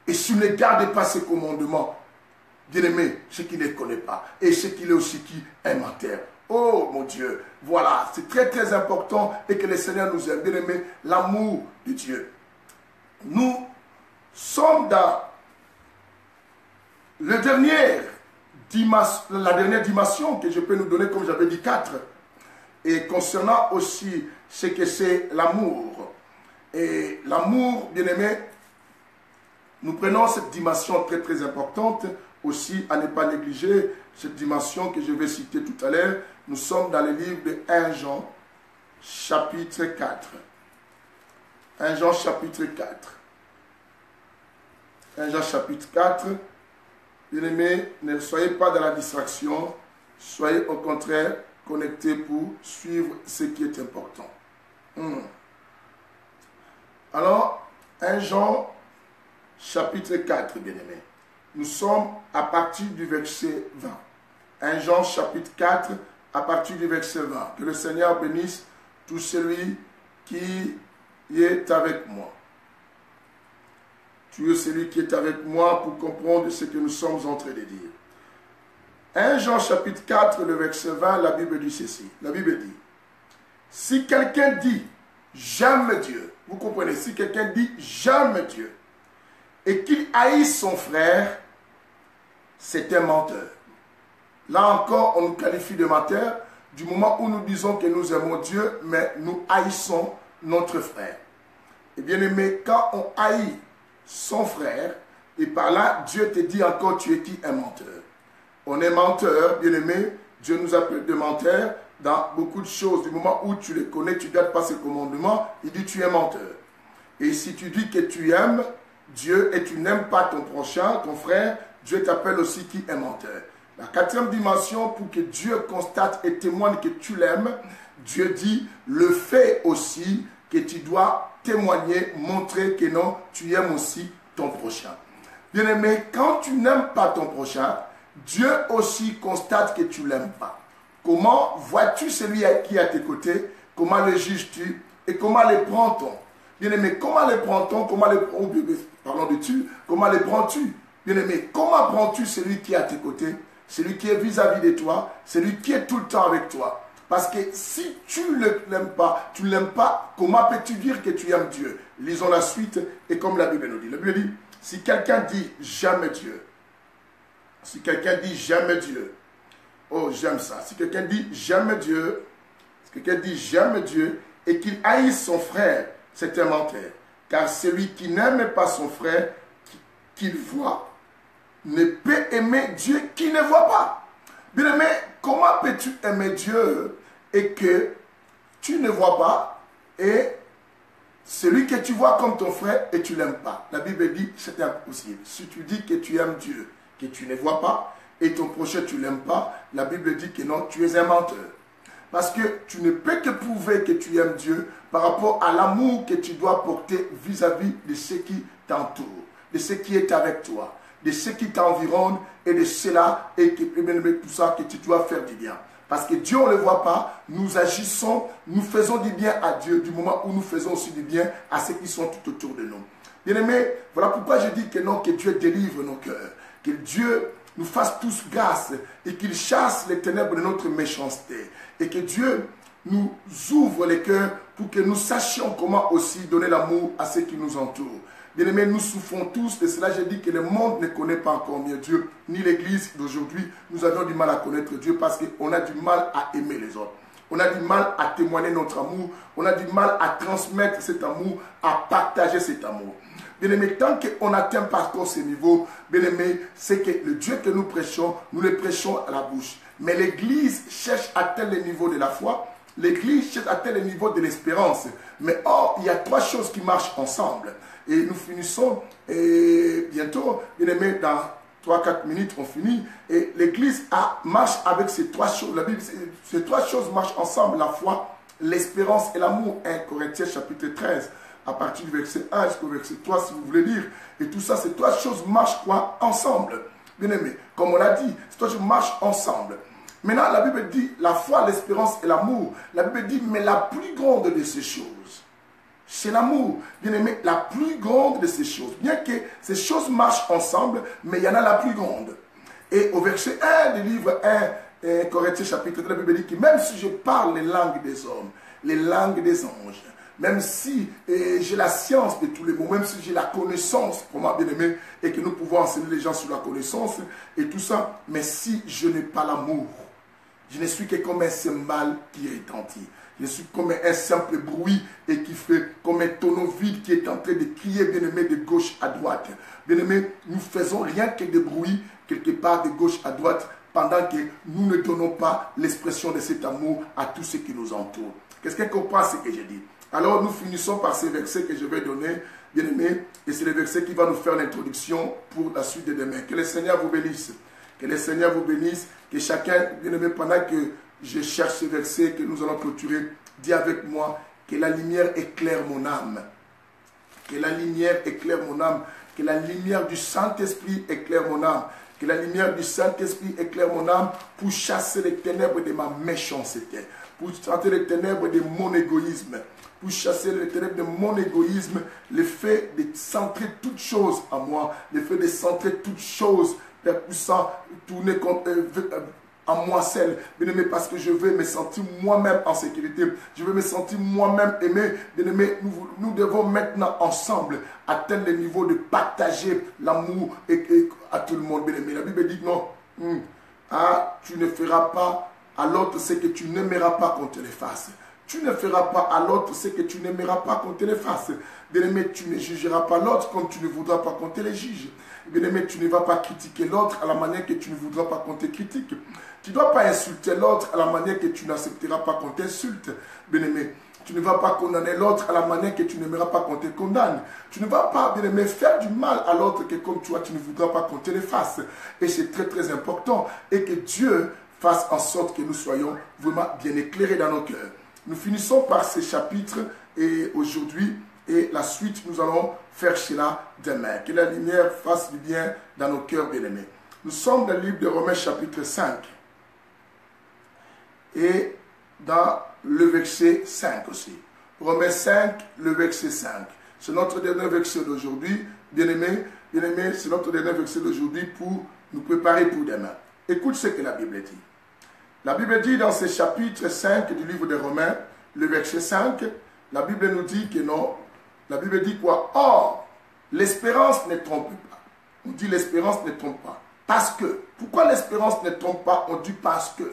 et si tu ne gardes pas ses commandements, bien aimé, ce qu'il ne connaît pas, et ce qu'il est aussi qui est menteur. Oh mon Dieu, voilà, c'est très très important et que le Seigneur nous aime. Bien aimé, l'amour de Dieu. Nous sommes dans la dernière dimension que je peux nous donner, comme j'avais dit, 4. Et concernant aussi ce que c'est l'amour. Et l'amour, bien aimé, nous prenons cette dimension très très importante aussi à ne pas négliger, cette dimension que je vais citer tout à l'heure. Nous sommes dans le livre de 1 Jean, chapitre 4. 1 Jean, chapitre 4. 1 Jean, chapitre 4. Bien-aimés, ne soyez pas dans la distraction, soyez au contraire connectés pour suivre ce qui est important. Alors, 1 Jean, chapitre 4, bien-aimés. Nous sommes à partir du verset 20. 1 Jean, chapitre 4, à partir du verset 20. Que le Seigneur bénisse tout celui qui est avec moi. Tu es celui qui est avec moi pour comprendre ce que nous sommes en train de dire. 1 Jean, chapitre 4, le verset 20, la Bible dit ceci. La Bible dit, si quelqu'un dit, j'aime Dieu, vous comprenez, si quelqu'un dit, j'aime Dieu, et qu'il haït son frère, c'est un menteur. Là encore, on nous qualifie de menteur du moment où nous disons que nous aimons Dieu, mais nous haïssons notre frère. Et bien aimé, quand on haït son frère, et par là, Dieu te dit encore, tu es qui? Un menteur. On est menteur, bien aimé, Dieu nous appelle de menteurs dans beaucoup de choses. Du moment où tu les connais, tu ne gardes pas ses commandements, il dit tu es menteur. Et si tu dis que tu aimes Dieu et tu n'aimes pas ton prochain, ton frère, Dieu t'appelle aussi qui est menteur. La quatrième dimension, pour que Dieu constate et témoigne que tu l'aimes, Dieu dit le fait aussi que tu dois témoigner, montrer que non, tu aimes aussi ton prochain. Bien-aimé, quand tu n'aimes pas ton prochain, Dieu aussi constate que tu ne l'aimes pas. Comment vois-tu celui qui est à tes côtés? Comment le juges-tu? Et comment le prends-tu? Bien-aimé, comment le prends-tu? Comment le prends-tu? Bien-aimé, comment prends-tu celui qui est à tes côtés? Celui qui est vis-à-vis de toi, celui qui est tout le temps avec toi. Parce que si tu ne l'aimes pas, comment peux-tu dire que tu aimes Dieu? Lisons la suite et comme la Bible nous dit. La Bible dit, si quelqu'un dit j'aime Dieu, si quelqu'un dit j'aime Dieu, oh j'aime ça. Si quelqu'un dit j'aime Dieu, et qu'il haïsse son frère, c'est un menteur. Car celui qui n'aime pas son frère, qu'il voit, ne peut aimer Dieu qui ne voit pas. Bien aimé, comment peux-tu aimer Dieu et que tu ne vois pas, et celui que tu vois comme ton frère et tu ne l'aimes pas. La Bible dit c'est impossible. Si tu dis que tu aimes Dieu, que tu ne vois pas, et ton prochain tu ne l'aimes pas, la Bible dit que non, tu es un menteur. Parce que tu ne peux que prouver que tu aimes Dieu par rapport à l'amour que tu dois porter vis-à-vis de ceux qui t'entourent, de ceux qui est avec toi, de ceux qui t'environnent et de ceux-là et tout ça que tu dois faire du bien. Parce que Dieu, on ne le voit pas, nous agissons, nous faisons du bien à Dieu du moment où nous faisons aussi du bien à ceux qui sont tout autour de nous. Bien-aimés, voilà pourquoi je dis que non, que Dieu délivre nos cœurs, que Dieu nous fasse tous grâce et qu'il chasse les ténèbres de notre méchanceté et que Dieu nous ouvre les cœurs pour que nous sachions comment aussi donner l'amour à ceux qui nous entourent. Bien-aimés, nous souffrons tous de cela. Je dis que le monde ne connaît pas encore mieux Dieu, ni l'Église d'aujourd'hui. Nous avons du mal à connaître Dieu parce qu'on a du mal à aimer les autres. On a du mal à témoigner notre amour. On a du mal à transmettre cet amour, à partager cet amour. Bien-aimé, tant qu'on n'atteint pas encore ce niveau, bien-aimé, c'est que le Dieu que nous prêchons, nous le prêchons à la bouche. Mais l'Église cherche à atteindre le niveau de la foi. L'Église cherche à atteindre le niveau de l'espérance. Mais or, il y a trois choses qui marchent ensemble. Et nous finissons bientôt, bien-aimé, dans 3-4 minutes, on finit. Et l'Église marche avec ces trois choses. La Bible, ces trois choses marchent ensemble. La foi, l'espérance et l'amour. 1 Corinthiens chapitre 13. À partir du verset 1 jusqu'au verset 3, si vous voulez lire. Et tout ça, ces trois choses marchent quoi? Ensemble. Bien-aimé, comme on l'a dit, ces trois choses marchent ensemble. Maintenant, la Bible dit la foi, l'espérance et l'amour. La Bible dit, mais la plus grande de ces choses, c'est l'amour. Bien-aimé, la plus grande de ces choses. Bien que ces choses marchent ensemble, mais il y en a la plus grande. Et au verset 1 du livre 1, Corinthiens chapitre 3, la Bible dit que même si je parle les langues des hommes, les langues des anges, même si j'ai la science de tous les mots, même si j'ai la connaissance, pour moi bien-aimé, et que nous pouvons enseigner les gens sur la connaissance et tout ça, mais si je n'ai pas l'amour, je ne suis que comme un cymbale qui retentit. Je suis comme un simple bruit et qui fait comme un tonneau vide qui est en train de crier, bien-aimé, de gauche à droite. Bien-aimé, nous faisons rien que des bruits quelque part de gauche à droite pendant que nous ne donnons pas l'expression de cet amour à tous ceux qui nous entourent. Qu'est-ce qu'on comprend ce que j'ai dit? Alors nous finissons par ces versets que je vais donner, bien-aimé, et c'est le verset qui va nous faire l'introduction pour la suite de demain. Que le Seigneur vous bénisse. Que le Seigneur vous bénisse. Que chacun, bien-aimé, pendant que je cherche ce verset que nous allons clôturer, dis avec moi que la lumière éclaire mon âme. Que la lumière éclaire mon âme. Que la lumière du Saint-Esprit éclaire mon âme. Que la lumière du Saint-Esprit éclaire mon âme pour chasser les ténèbres de ma méchanceté. Pour chasser les ténèbres de mon égoïsme. Pour chasser les ténèbres de mon égoïsme. Le fait de centrer toutes choses en moi. Le fait de centrer toutes choses. Père puissant, tourner en moi seul, bien-aimé, parce que je veux me sentir moi-même en sécurité. Je veux me sentir moi-même aimé. Bien-aimé, nous devons maintenant ensemble atteindre le niveau de partager l'amour à tout le monde. Bien-aimé, la Bible dit non. Tu ne feras pas à l'autre ce que tu n'aimeras pas qu'on te le fasse. Tu ne feras pas à l'autre ce que tu n'aimeras pas qu'on te le fasse. Bien-aimé, tu ne jugeras pas l'autre comme tu ne voudras pas qu'on te le juge. Bien-aimé, tu ne vas pas critiquer l'autre à la manière que tu ne voudras pas qu'on te critique. Tu ne dois pas insulter l'autre à la manière que tu n'accepteras pas qu'on t'insulte. Bien-aimé, tu ne vas pas condamner l'autre à la manière que tu n'aimeras pas qu'on te condamne. Tu ne vas pas, bien-aimé, faire du mal à l'autre que comme toi, tu ne voudras pas qu'on te le fasse. Et c'est très, très important. Et que Dieu fasse en sorte que nous soyons vraiment bien éclairés dans nos cœurs. Nous finissons par ces chapitres et aujourd'hui, et la suite, nous allons faire cela demain. Que la lumière fasse du bien dans nos cœurs bien-aimés. Nous sommes dans le livre de Romains chapitre 5. Et dans le verset 5 aussi. Romains 5, le verset 5. C'est notre dernier verset d'aujourd'hui. Bien-aimés, c'est notre dernier verset d'aujourd'hui pour nous préparer pour demain. Écoute ce que la Bible dit. La Bible dit dans ce chapitre 5 du livre de Romains, le verset 5, la Bible nous dit que non. La Bible dit quoi? Or, l'espérance ne trompe pas. On dit l'espérance ne trompe pas. Parce que. Pourquoi l'espérance ne trompe pas? On dit parce que.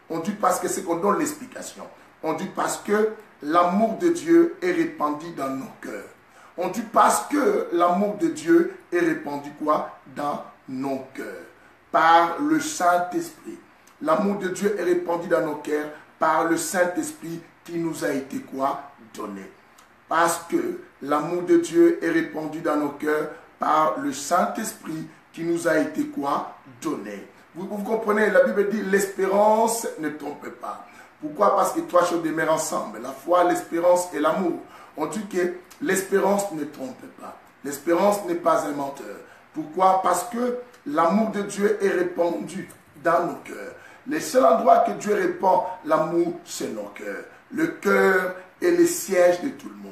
On dit parce que c'est qu'on donne l'explication. On dit parce que l'amour de Dieu est répandu dans nos cœurs. On dit parce que l'amour de Dieu est répandu quoi? Dans nos cœurs. Par le Saint-Esprit. L'amour de Dieu est répandu dans nos cœurs par le Saint-Esprit qui nous a été quoi? Donné. Parce que l'amour de Dieu est répandu dans nos cœurs par le Saint-Esprit qui nous a été quoi? Donné. Vous comprenez, la Bible dit l'espérance ne trompe pas. Pourquoi? Parce que trois choses demeurent ensemble. La foi, l'espérance et l'amour. On dit que l'espérance ne trompe pas. L'espérance n'est pas un menteur. Pourquoi? Parce que l'amour de Dieu est répandu dans nos cœurs. Le seul endroit que Dieu répand l'amour, c'est nos cœurs. Le cœur est le siège de tout le monde,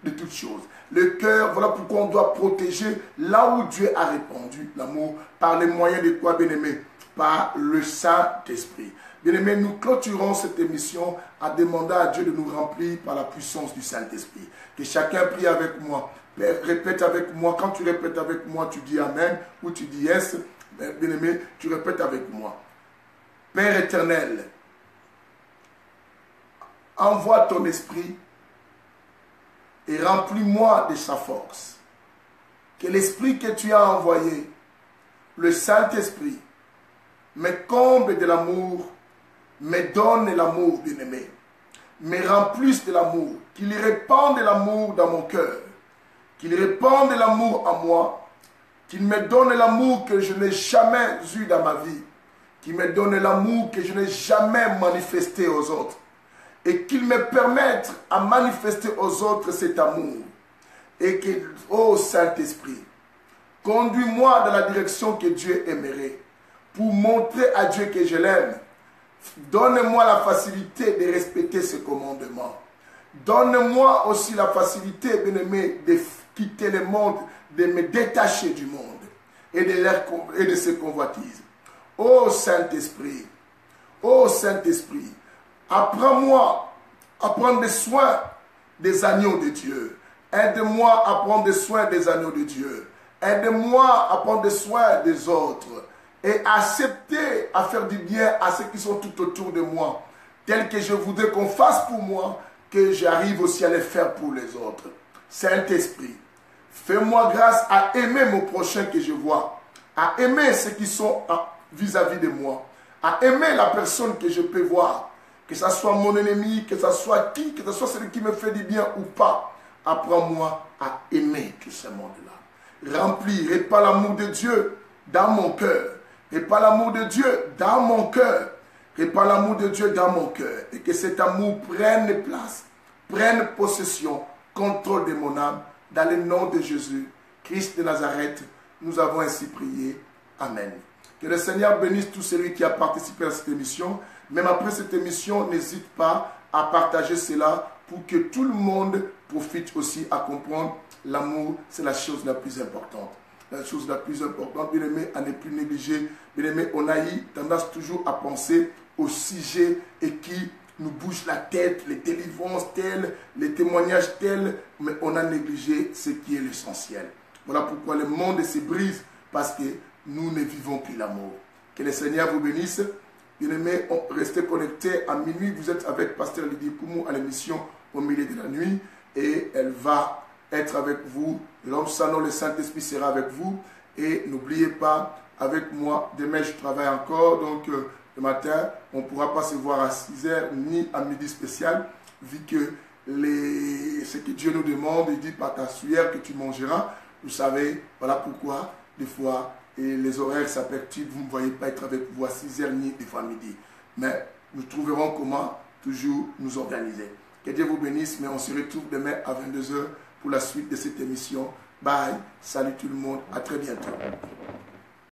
de toutes choses. Le cœur, voilà pourquoi on doit protéger là où Dieu a répandu l'amour. Par les moyens de quoi, bien-aimé? Par le Saint-Esprit. Bien-aimés, nous clôturons cette émission en demandant à Dieu de nous remplir par la puissance du Saint-Esprit. Que chacun prie avec moi. Répète avec moi. Quand tu répètes avec moi, tu dis Amen ou tu dis Yes. Bien-aimé, tu répètes avec moi. Père éternel, envoie ton esprit et remplis-moi de sa force. Que l'esprit que tu as envoyé, le Saint-Esprit, me comble de l'amour, me donne l'amour, bien-aimé, me remplisse de l'amour, qu'il répande de l'amour dans mon cœur, qu'il répande de l'amour en moi, qu'il me donne l'amour que je n'ai jamais eu dans ma vie, qu'il me donne l'amour que je n'ai jamais manifesté aux autres, et qu'il me permette à manifester aux autres cet amour, et que, ô Saint-Esprit, conduis-moi dans la direction que Dieu aimerait, pour montrer à Dieu que je l'aime. Donne-moi la facilité de respecter ses commandements. Donne-moi aussi la facilité, bien-aimé, de quitter le monde, de me détacher du monde et de ses convoitises. Ô Saint-Esprit, apprends-moi à prendre soin des agneaux de Dieu. Aide-moi à prendre soin des agneaux de Dieu. Aide-moi à prendre soin des autres. Et accepter à faire du bien à ceux qui sont tout autour de moi, tel que je voudrais qu'on fasse pour moi, que j'arrive aussi à les faire pour les autres. Saint-Esprit, fais-moi grâce à aimer mon prochain que je vois, à aimer ceux qui sont vis-à-vis de moi, à aimer la personne que je peux voir, que ce soit mon ennemi, que ce soit qui, que ce soit celui qui me fait du bien ou pas. Apprends-moi à aimer tout ce monde-là. Remplis, répand l'amour de Dieu dans mon cœur. Répand l'amour de Dieu dans mon cœur. Répand l'amour de Dieu dans mon cœur. Et que cet amour prenne place, prenne possession, contrôle de mon âme. Dans le nom de Jésus, Christ de Nazareth, nous avons ainsi prié. Amen. Que le Seigneur bénisse tout celui qui a participé à cette émission. Même après cette émission, n'hésite pas à partager cela pour que tout le monde profite aussi à comprendre l'amour. C'est la chose la plus importante. La chose la plus importante, bien aimé, à ne plus négliger. Bien aimé, on a eu tendance toujours à penser au sujet et qui nous bouge la tête, les délivrances telles, les témoignages tels, mais on a négligé ce qui est l'essentiel. Voilà pourquoi le monde se brise, parce que nous ne vivons plus l'amour. Que le Seigneur vous bénisse. Bien aimé, restez connectés. À minuit, vous êtes avec Pasteur Lydie Koumou à l'émission Au milieu de la nuit, et elle va être avec vous. L'homme sans nom, le Saint-Esprit sera avec vous. Et n'oubliez pas, avec moi, demain je travaille encore. Donc le matin, on ne pourra pas se voir à 6h ni à midi spécial, vu que ce que Dieu nous demande, il dit par ta sueur que tu mangeras. Vous savez, voilà pourquoi des fois et les horaires s'aperturbent. Vous ne voyez pas être avec vous à 6h ni des fois à midi. Mais nous trouverons comment toujours nous organiser. Que Dieu vous bénisse, mais on se retrouve demain à 22h pour la suite de cette émission. Bye, salut tout le monde, à très bientôt.